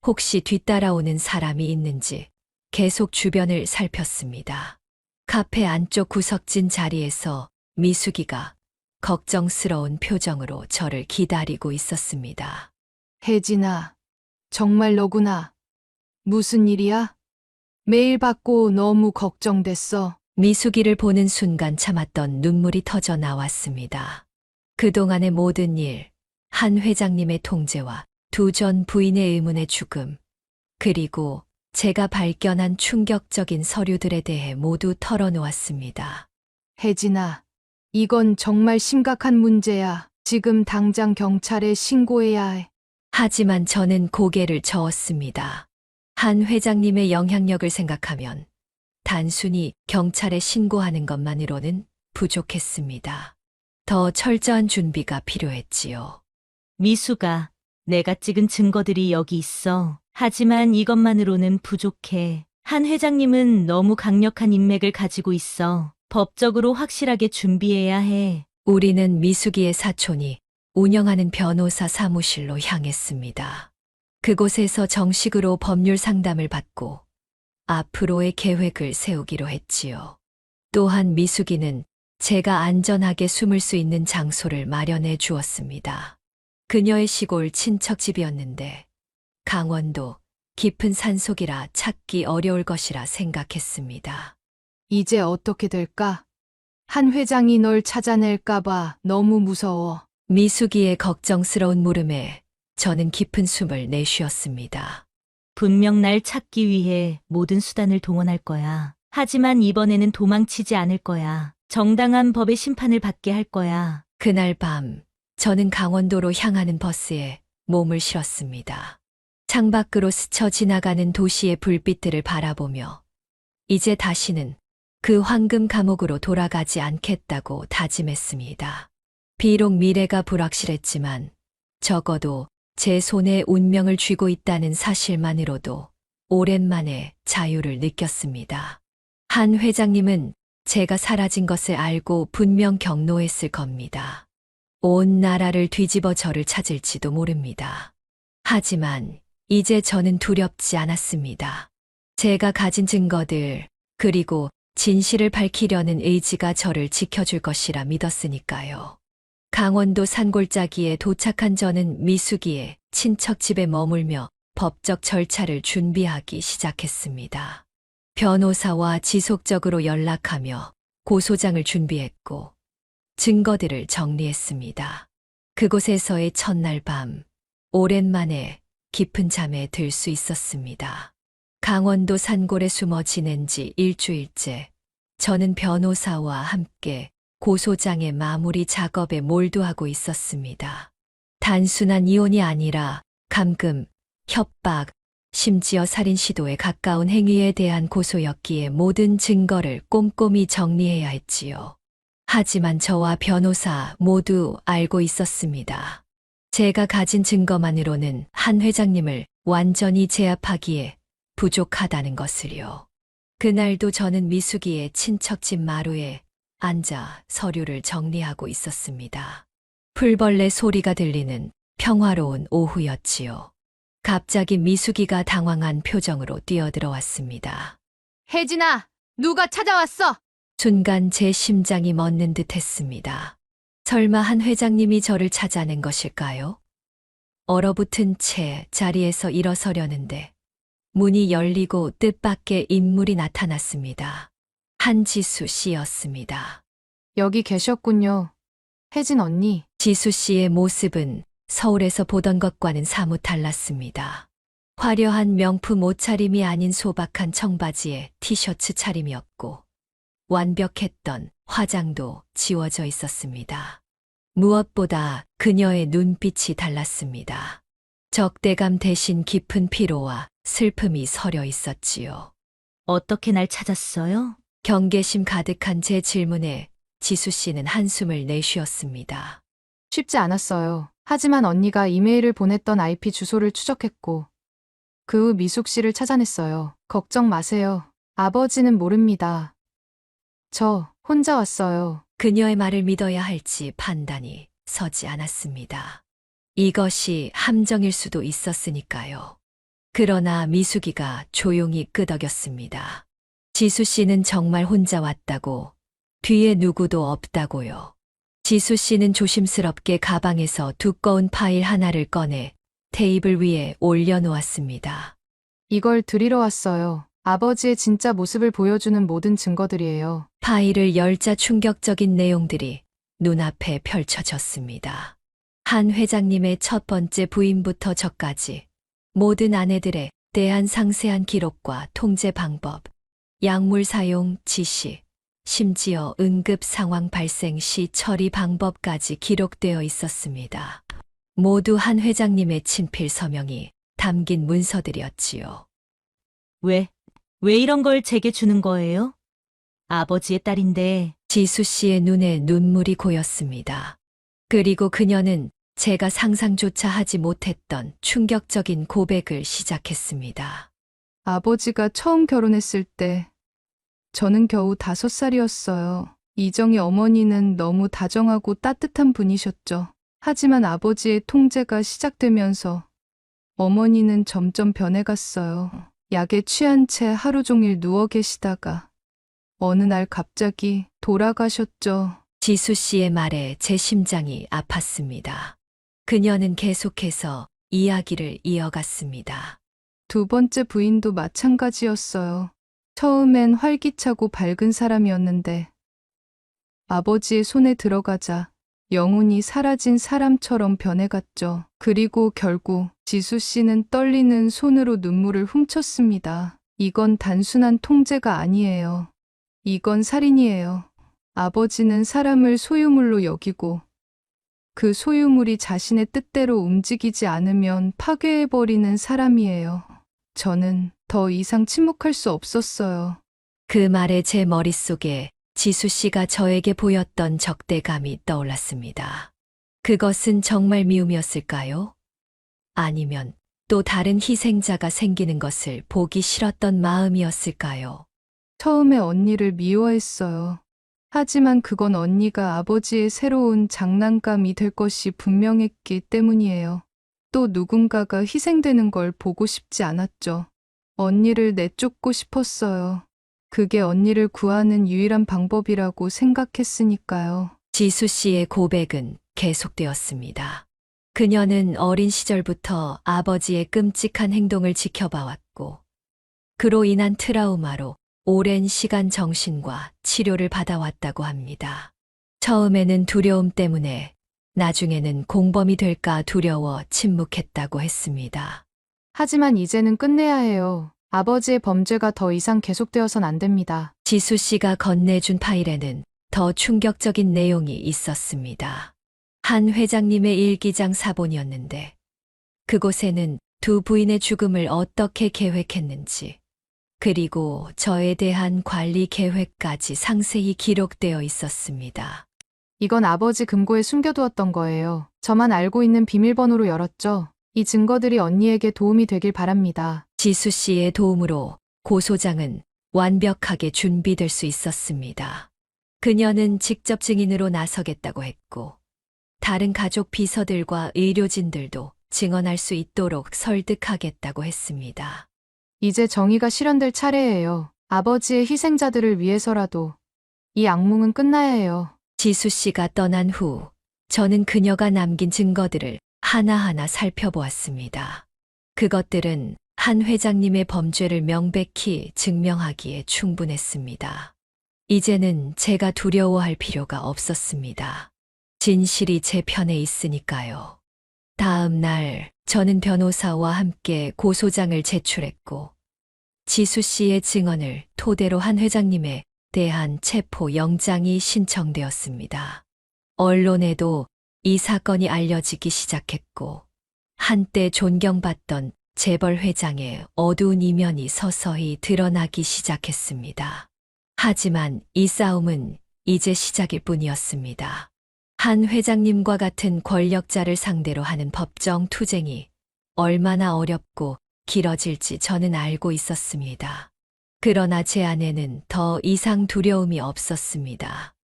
혹시 뒤따라오는 사람이 있는지 계속 주변을 살폈습니다. 카페 안쪽 구석진 자리에서 미숙이가 걱정스러운 표정으로 저를 기다리고 있었습니다. 혜진아, 정말 너구나. 무슨 일이야? 메일 받고 너무 걱정됐어. 미숙이를 보는 순간 참았던 눈물이 터져 나왔습니다. 그동안의 모든 일, 한 회장님의 통제와 두 전 부인의 의문의 죽음, 그리고 제가 발견한 충격적인 서류들에 대해 모두 털어놓았습니다. 혜진아, 이건 정말 심각한 문제야. 지금 당장 경찰에 신고해야 해. 하지만 저는 고개를 저었습니다. 한 회장님의 영향력을 생각하면 단순히 경찰에 신고하는 것만으로는 부족했습니다. 더 철저한 준비가 필요했지요. 미수가, 내가 찍은 증거들이 여기 있어. 하지만 이것만으로는 부족해. 한 회장님은 너무 강력한 인맥을 가지고 있어. 법적으로 확실하게 준비해야 해. 우리는 미숙이의 사촌이 운영하는 변호사 사무실로 향했습니다. 그곳에서 정식으로 법률 상담을 받고 앞으로의 계획을 세우기로 했지요. 또한 미숙이는 제가 안전하게 숨을 수 있는 장소를 마련해 주었습니다. 그녀의 시골 친척집이었는데 강원도 깊은 산속이라 찾기 어려울 것이라 생각했습니다. 이제 어떻게 될까? 한 회장이 널 찾아낼까봐 너무 무서워. 미숙이의 걱정스러운 물음에 저는 깊은 숨을 내쉬었습니다. 분명 날 찾기 위해 모든 수단을 동원할 거야. 하지만 이번에는 도망치지 않을 거야. 정당한 법의 심판을 받게 할 거야. 그날 밤 저는 강원도로 향하는 버스에 몸을 실었습니다. 창밖으로 스쳐 지나가는 도시의 불빛들을 바라보며 이제 다시는 그 황금 감옥으로 돌아가지 않겠다고 다짐했습니다. 비록 미래가 불확실했지만 적어도 제 손에 운명을 쥐고 있다는 사실만으로도 오랜만에 자유를 느꼈습니다. 한 회장님은 제가 사라진 것을 알고 분명 경노했을 겁니다. 온 나라를 뒤집어 저를 찾을지도 모릅니다. 하지만 이제 저는 두렵지 않았습니다. 제가 가진 증거들, 그리고 진실을 밝히려는 의지가 저를 지켜줄 것이라 믿었으니까요. 강원도 산골짜기에 도착한 저는 미숙이의 친척집에 머물며 법적 절차를 준비하기 시작했습니다. 변호사와 지속적으로 연락하며 고소장을 준비했고 증거들을 정리했습니다. 그곳에서의 첫날 밤, 오랜만에 깊은 잠에 들 수 있었습니다. 강원도 산골에 숨어 지낸 지 일주일째, 저는 변호사와 함께 고소장의 마무리 작업에 몰두하고 있었습니다. 단순한 이혼이 아니라 감금, 협박, 심지어 살인 시도에 가까운 행위에 대한 고소였기에 모든 증거를 꼼꼼히 정리해야 했지요. 하지만 저와 변호사 모두 알고 있었습니다. 제가 가진 증거만으로는 한 회장님을 완전히 제압하기에 부족하다는 것을요. 그날도 저는 미숙이의 친척집 마루에 앉아 서류를 정리하고 있었습니다. 풀벌레 소리가 들리는 평화로운 오후였지요. 갑자기 미숙이가 당황한 표정으로 뛰어들어왔습니다. 혜진아, 누가 찾아왔어? 순간 제 심장이 멎는 듯 했습니다. 설마 한 회장님이 저를 찾아낸 것일까요? 얼어붙은 채 자리에서 일어서려는데 문이 열리고 뜻밖의 인물이 나타났습니다. 한지수 씨였습니다. 여기 계셨군요. 혜진 언니. 지수 씨의 모습은 서울에서 보던 것과는 사뭇 달랐습니다. 화려한 명품 옷차림이 아닌 소박한 청바지에 티셔츠 차림이었고 완벽했던 화장도 지워져 있었습니다. 무엇보다 그녀의 눈빛이 달랐습니다. 적대감 대신 깊은 피로와 슬픔이 서려 있었지요. 어떻게 날 찾았어요? 경계심 가득한 제 질문에 지수 씨는 한숨을 내쉬었습니다. 쉽지 않았어요. 하지만 언니가 이메일을 보냈던 IP 주소를 추적했고 그 후 미숙 씨를 찾아냈어요. 걱정 마세요. 아버지는 모릅니다. 저 혼자 왔어요. 그녀의 말을 믿어야 할지 판단이 서지 않았습니다. 이것이 함정일 수도 있었으니까요. 그러나 미숙이가 조용히 끄덕였습니다. 지수 씨는 정말 혼자 왔다고, 뒤에 누구도 없다고요. 지수 씨는 조심스럽게 가방에서 두꺼운 파일 하나를 꺼내 테이블 위에 올려놓았습니다. 이걸 드리러 왔어요. 아버지의 진짜 모습을 보여주는 모든 증거들이에요. 파일을 열자 충격적인 내용들이 눈앞에 펼쳐졌습니다. 한 회장님의 첫 번째 부인부터 저까지 모든 아내들의 대한 상세한 기록과 통제 방법, 약물 사용 지시, 심지어 응급 상황 발생 시 처리 방법까지 기록되어 있었습니다. 모두 한 회장님의 친필 서명이 담긴 문서들이었지요. 왜 이런 걸 제게 주는 거예요? 아버지의 딸인데. 지수 씨의 눈에 눈물이 고였습니다. 그리고 그녀는 제가 상상조차 하지 못했던 충격적인 고백을 시작했습니다. 아버지가 처음 결혼했을 때 저는 겨우 5살이었어요. 이정희 어머니는 너무 다정하고 따뜻한 분이셨죠. 하지만 아버지의 통제가 시작되면서 어머니는 점점 변해갔어요. 약에 취한 채 하루 종일 누워 계시다가 어느 날 갑자기 돌아가셨죠. 지수 씨의 말에 제 심장이 아팠습니다. 그녀는 계속해서 이야기를 이어갔습니다. 두 번째 부인도 마찬가지였어요. 처음엔 활기차고 밝은 사람이었는데 아버지의 손에 들어가자 영혼이 사라진 사람처럼 변해갔죠. 그리고 결국 지수 씨는 떨리는 손으로 눈물을 훔쳤습니다. 이건 단순한 통제가 아니에요. 이건 살인이에요. 아버지는 사람을 소유물로 여기고 그 소유물이 자신의 뜻대로 움직이지 않으면 파괴해버리는 사람이에요. 저는 더 이상 침묵할 수 없었어요. 그 말에 제 머릿속에 지수 씨가 저에게 보였던 적대감이 떠올랐습니다. 그것은 정말 미움이었을까요? 아니면 또 다른 희생자가 생기는 것을 보기 싫었던 마음이었을까요? 처음에 언니를 미워했어요. 하지만 그건 언니가 아버지의 새로운 장난감이 될 것이 분명했기 때문이에요. 또 누군가가 희생되는 걸 보고 싶지 않았죠. 언니를 내쫓고 싶었어요. 그게 언니를 구하는 유일한 방법이라고 생각했으니까요. 지수 씨의 고백은 계속되었습니다. 그녀는 어린 시절부터 아버지의 끔찍한 행동을 지켜봐왔고, 그로 인한 트라우마로 오랜 시간 정신과 치료를 받아왔다고 합니다. 처음에는 두려움 때문에, 나중에는 공범이 될까 두려워 침묵했다고 했습니다. 하지만 이제는 끝내야 해요. 아버지의 범죄가 더 이상 계속되어선 안 됩니다. 지수 씨가 건네준 파일에는 더 충격적인 내용이 있었습니다. 한 회장님의 일기장 사본이었는데, 그곳에는 두 부인의 죽음을 어떻게 계획했는지, 그리고 저에 대한 관리 계획까지 상세히 기록되어 있었습니다. 이건 아버지 금고에 숨겨두었던 거예요. 저만 알고 있는 비밀번호로 열었죠. 이 증거들이 언니에게 도움이 되길 바랍니다. 지수 씨의 도움으로 고소장은 완벽하게 준비될 수 있었습니다. 그녀는 직접 증인으로 나서겠다고 했고, 다른 가족 비서들과 의료진들도 증언할 수 있도록 설득하겠다고 했습니다. 이제 정의가 실현될 차례예요. 아버지의 희생자들을 위해서라도 이 악몽은 끝나야 해요. 지수 씨가 떠난 후 저는 그녀가 남긴 증거들을 하나하나 살펴보았습니다. 그것들은 한 회장님의 범죄를 명백히 증명하기에 충분했습니다. 이제는 제가 두려워할 필요가 없었습니다. 진실이 제 편에 있으니까요. 다음 날 저는 변호사와 함께 고소장을 제출했고, 지수 씨의 증언을 토대로 한 회장님에 대한 체포 영장이 신청되었습니다. 언론에도 이 사건이 알려지기 시작했고, 한때 존경받던 재벌 회장의 어두운 이면이 서서히 드러나기 시작했습니다. 하지만 이 싸움은 이제 시작일 뿐이었습니다. 한 회장님과 같은 권력자를 상대로 하는 법정 투쟁이 얼마나 어렵고 길어질지 저는 알고 있었습니다. 그러나 제 안에는 더 이상 두려움이 없었습니다.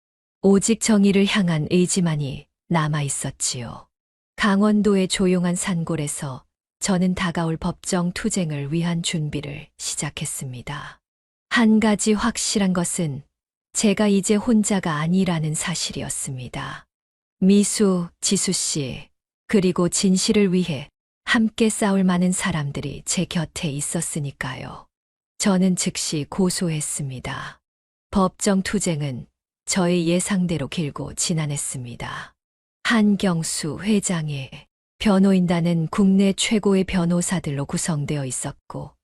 오직 정의를 향한 의지만이 남아 있었지요. 강원도의 조용한 산골에서 저는 다가올 법정 투쟁을 위한 준비를 시작했습니다. 한 가지 확실한 것은 제가 이제 혼자가 아니라는 사실이었습니다. 미수, 지수 씨, 그리고 진실을 위해 함께 싸울 많은 사람들이 제 곁에 있었으니까요. 저는 즉시 고소했습니다. 법정 투쟁은 저의 예상대로 길고 지난했습니다. 한경수 회장의 변호인단은 국내 최고의 변호사들로 구성되어 있었고,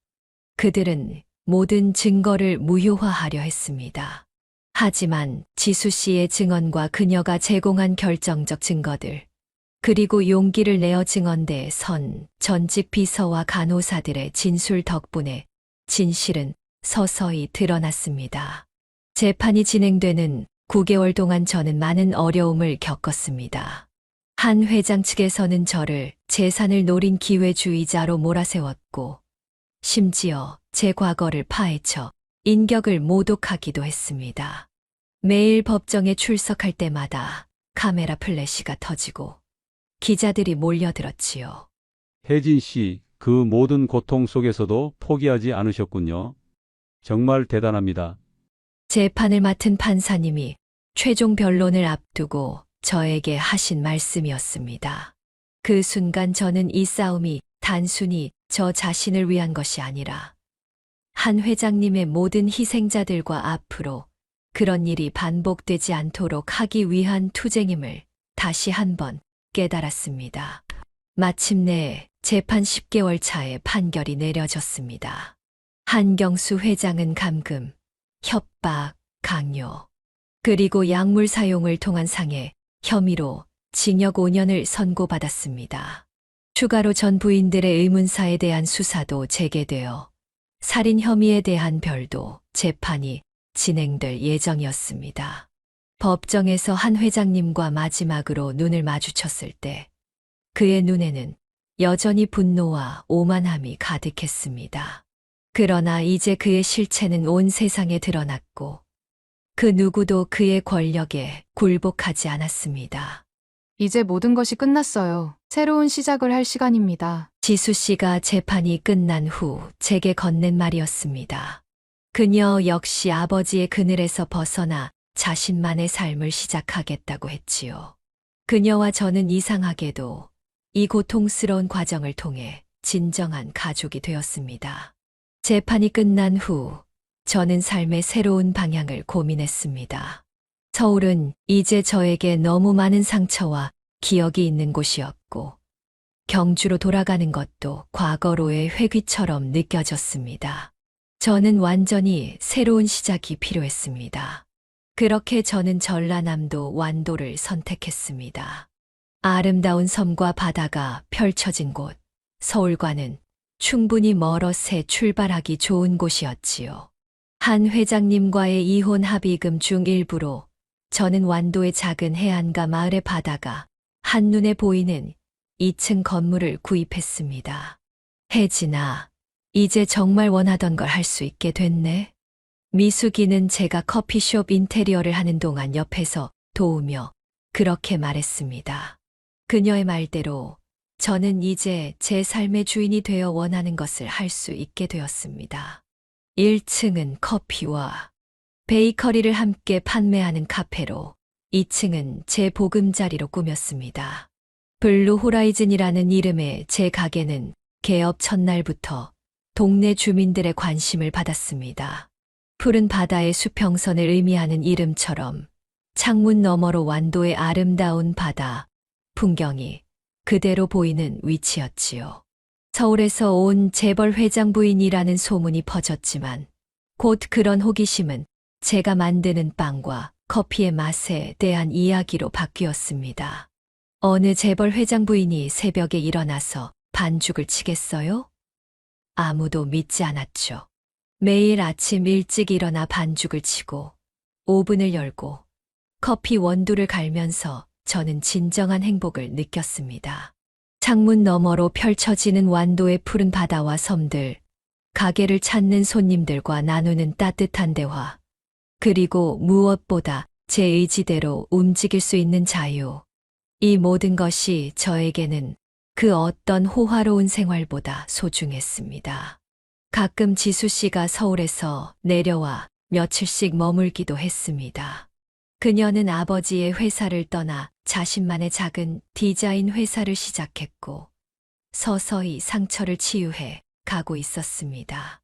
그들은 모든 증거를 무효화하려 했습니다. 하지만 지수 씨의 증언과 그녀가 제공한 결정적 증거들, 그리고 용기를 내어 증언대에 선 전직 비서와 간호사들의 진술 덕분에 진실은 서서히 드러났습니다. 재판이 진행되는 9개월 동안 저는 많은 어려움을 겪었습니다. 한 회장 측에서는 저를 재산을 노린 기회주의자로 몰아세웠고, 심지어 제 과거를 파헤쳐 인격을 모독하기도 했습니다. 매일 법정에 출석할 때마다 카메라 플래시가 터지고 기자들이 몰려들었지요. 혜진 씨, 그 모든 고통 속에서도 포기하지 않으셨군요. 정말 대단합니다. 재판을 맡은 판사님이 최종 변론을 앞두고 저에게 하신 말씀이었습니다. 그 순간 저는 이 싸움이 단순히 저 자신을 위한 것이 아니라 한 회장님의 모든 희생자들과 앞으로 그런 일이 반복되지 않도록 하기 위한 투쟁임을 다시 한번 깨달았습니다. 마침내 재판 10개월 차에 판결이 내려졌습니다. 한경수 회장은 감금, 협박, 강요, 그리고 약물 사용을 통한 상해 혐의로 징역 5년을 선고받았습니다. 추가로 전 부인들의 의문사에 대한 수사도 재개되어 살인 혐의에 대한 별도 재판이 진행될 예정이었습니다. 법정에서 한 회장님과 마지막으로 눈을 마주쳤을 때 그의 눈에는 여전히 분노와 오만함이 가득했습니다. 그러나 이제 그의 실체는 온 세상에 드러났고 그 누구도 그의 권력에 굴복하지 않았습니다. 이제 모든 것이 끝났어요. 새로운 시작을 할 시간입니다. 지수 씨가 재판이 끝난 후 제게 건넨 말이었습니다. 그녀 역시 아버지의 그늘에서 벗어나 자신만의 삶을 시작하겠다고 했지요. 그녀와 저는 이상하게도 이 고통스러운 과정을 통해 진정한 가족이 되었습니다. 재판이 끝난 후 저는 삶의 새로운 방향을 고민했습니다. 서울은 이제 저에게 너무 많은 상처와 기억이 있는 곳이었고, 경주로 돌아가는 것도 과거로의 회귀처럼 느껴졌습니다. 저는 완전히 새로운 시작이 필요했습니다. 그렇게 저는 전라남도 완도를 선택했습니다. 아름다운 섬과 바다가 펼쳐진 곳, 서울과는 충분히 멀어 새 출발하기 좋은 곳이었지요. 한 회장님과의 이혼 합의금 중 일부로 저는 완도의 작은 해안가 마을의 바다가 한눈에 보이는 2층 건물을 구입했습니다. 혜진아, 이제 정말 원하던 걸 할 수 있게 됐네. 미숙이는 제가 커피숍 인테리어를 하는 동안 옆에서 도우며 그렇게 말했습니다. 그녀의 말대로 저는 이제 제 삶의 주인이 되어 원하는 것을 할 수 있게 되었습니다. 1층은 커피와 베이커리를 함께 판매하는 카페로, 2층은 제 보금자리로 꾸몄습니다. 블루 호라이즌이라는 이름의 제 가게는 개업 첫날부터 동네 주민들의 관심을 받았습니다. 푸른 바다의 수평선을 의미하는 이름처럼 창문 너머로 완도의 아름다운 바다 풍경이 그대로 보이는 위치였지요. 서울에서 온 재벌 회장 부인이라는 소문이 퍼졌지만 곧 그런 호기심은 제가 만드는 빵과 커피의 맛에 대한 이야기로 바뀌었습니다. 어느 재벌 회장 부인이 새벽에 일어나서 반죽을 치겠어요? 아무도 믿지 않았죠. 매일 아침 일찍 일어나 반죽을 치고 오븐을 열고 커피 원두를 갈면서 저는 진정한 행복을 느꼈습니다. 창문 너머로 펼쳐지는 완도의 푸른 바다와 섬들, 가게를 찾는 손님들과 나누는 따뜻한 대화, 그리고 무엇보다 제 의지대로 움직일 수 있는 자유. 이 모든 것이 저에게는 그 어떤 호화로운 생활보다 소중했습니다. 가끔 지수 씨가 서울에서 내려와 며칠씩 머물기도 했습니다. 그녀는 아버지의 회사를 떠나 자신만의 작은 디자인 회사를 시작했고 서서히 상처를 치유해 가고 있었습니다.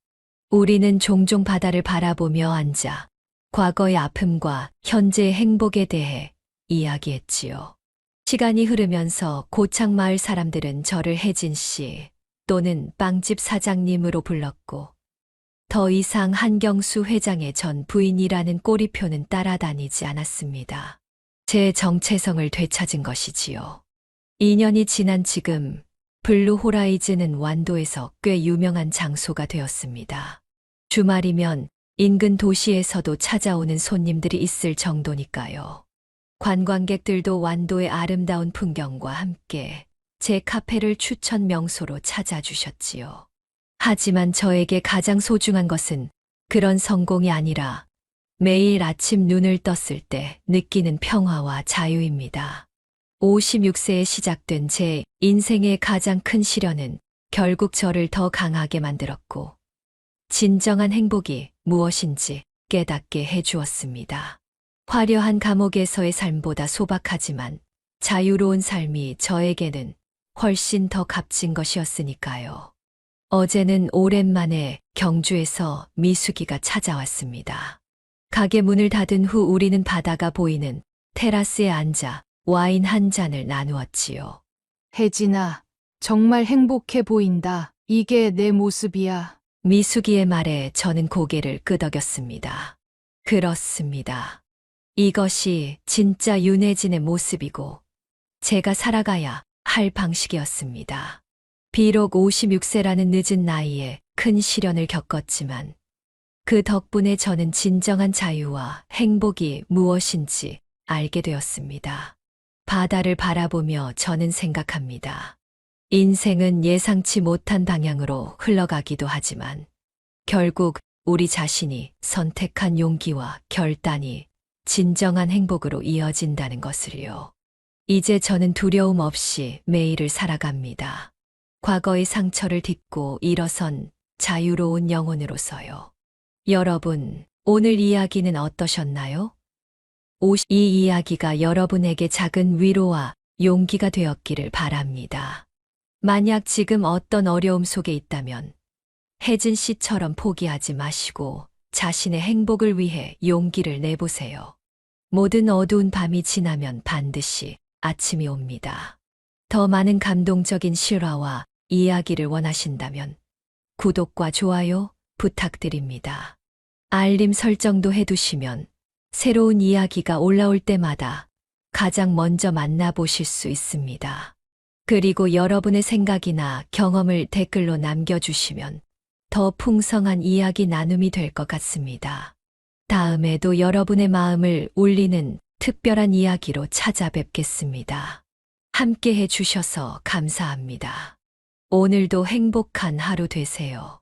우리는 종종 바다를 바라보며 앉아 과거의 아픔과 현재의 행복에 대해 이야기했지요. 시간이 흐르면서 고창 마을 사람들은 저를 혜진 씨 또는 빵집 사장님으로 불렀고 더 이상 한경수 회장의 전 부인이라는 꼬리표는 따라다니지 않았습니다. 제 정체성을 되찾은 것이지요. 2년이 지난 지금 블루 호라이즌은 완도에서 꽤 유명한 장소가 되었습니다. 주말이면 인근 도시에서도 찾아오는 손님들이 있을 정도니까요. 관광객들도 완도의 아름다운 풍경과 함께 제 카페를 추천 명소로 찾아주셨지요. 하지만 저에게 가장 소중한 것은 그런 성공이 아니라 매일 아침 눈을 떴을 때 느끼는 평화와 자유입니다. 56세에 시작된 제 인생의 가장 큰 시련은 결국 저를 더 강하게 만들었고 진정한 행복이 무엇인지 깨닫게 해주었습니다. 화려한 감옥에서의 삶보다 소박하지만 자유로운 삶이 저에게는 훨씬 더 값진 것이었으니까요. 어제는 오랜만에 경주에서 미숙이가 찾아왔습니다. 가게 문을 닫은 후 우리는 바다가 보이는 테라스에 앉아 와인 한 잔을 나누었지요. 혜진아, 정말 행복해 보인다. 이게 내 모습이야. 미숙이의 말에 저는 고개를 끄덕였습니다. 그렇습니다. 이것이 진짜 윤혜진의 모습이고 제가 살아가야 할 방식이었습니다. 비록 56세라는 늦은 나이에 큰 시련을 겪었지만 그 덕분에 저는 진정한 자유와 행복이 무엇인지 알게 되었습니다. 바다를 바라보며 저는 생각합니다. 인생은 예상치 못한 방향으로 흘러가기도 하지만 결국 우리 자신이 선택한 용기와 결단이 진정한 행복으로 이어진다는 것을요. 이제 저는 두려움 없이 매일을 살아갑니다. 과거의 상처를 딛고 일어선 자유로운 영혼으로서요. 여러분, 오늘 이야기는 어떠셨나요? 이 이야기가 여러분에게 작은 위로와 용기가 되었기를 바랍니다. 만약 지금 어떤 어려움 속에 있다면 혜진 씨처럼 포기하지 마시고 자신의 행복을 위해 용기를 내보세요. 모든 어두운 밤이 지나면 반드시 아침이 옵니다. 더 많은 감동적인 실화와 이야기를 원하신다면 구독과 좋아요 부탁드립니다. 알림 설정도 해두시면 새로운 이야기가 올라올 때마다 가장 먼저 만나보실 수 있습니다. 그리고 여러분의 생각이나 경험을 댓글로 남겨주시면 더 풍성한 이야기 나눔이 될 것 같습니다. 다음에도 여러분의 마음을 울리는 특별한 이야기로 찾아뵙겠습니다. 함께 해주셔서 감사합니다. 오늘도 행복한 하루 되세요.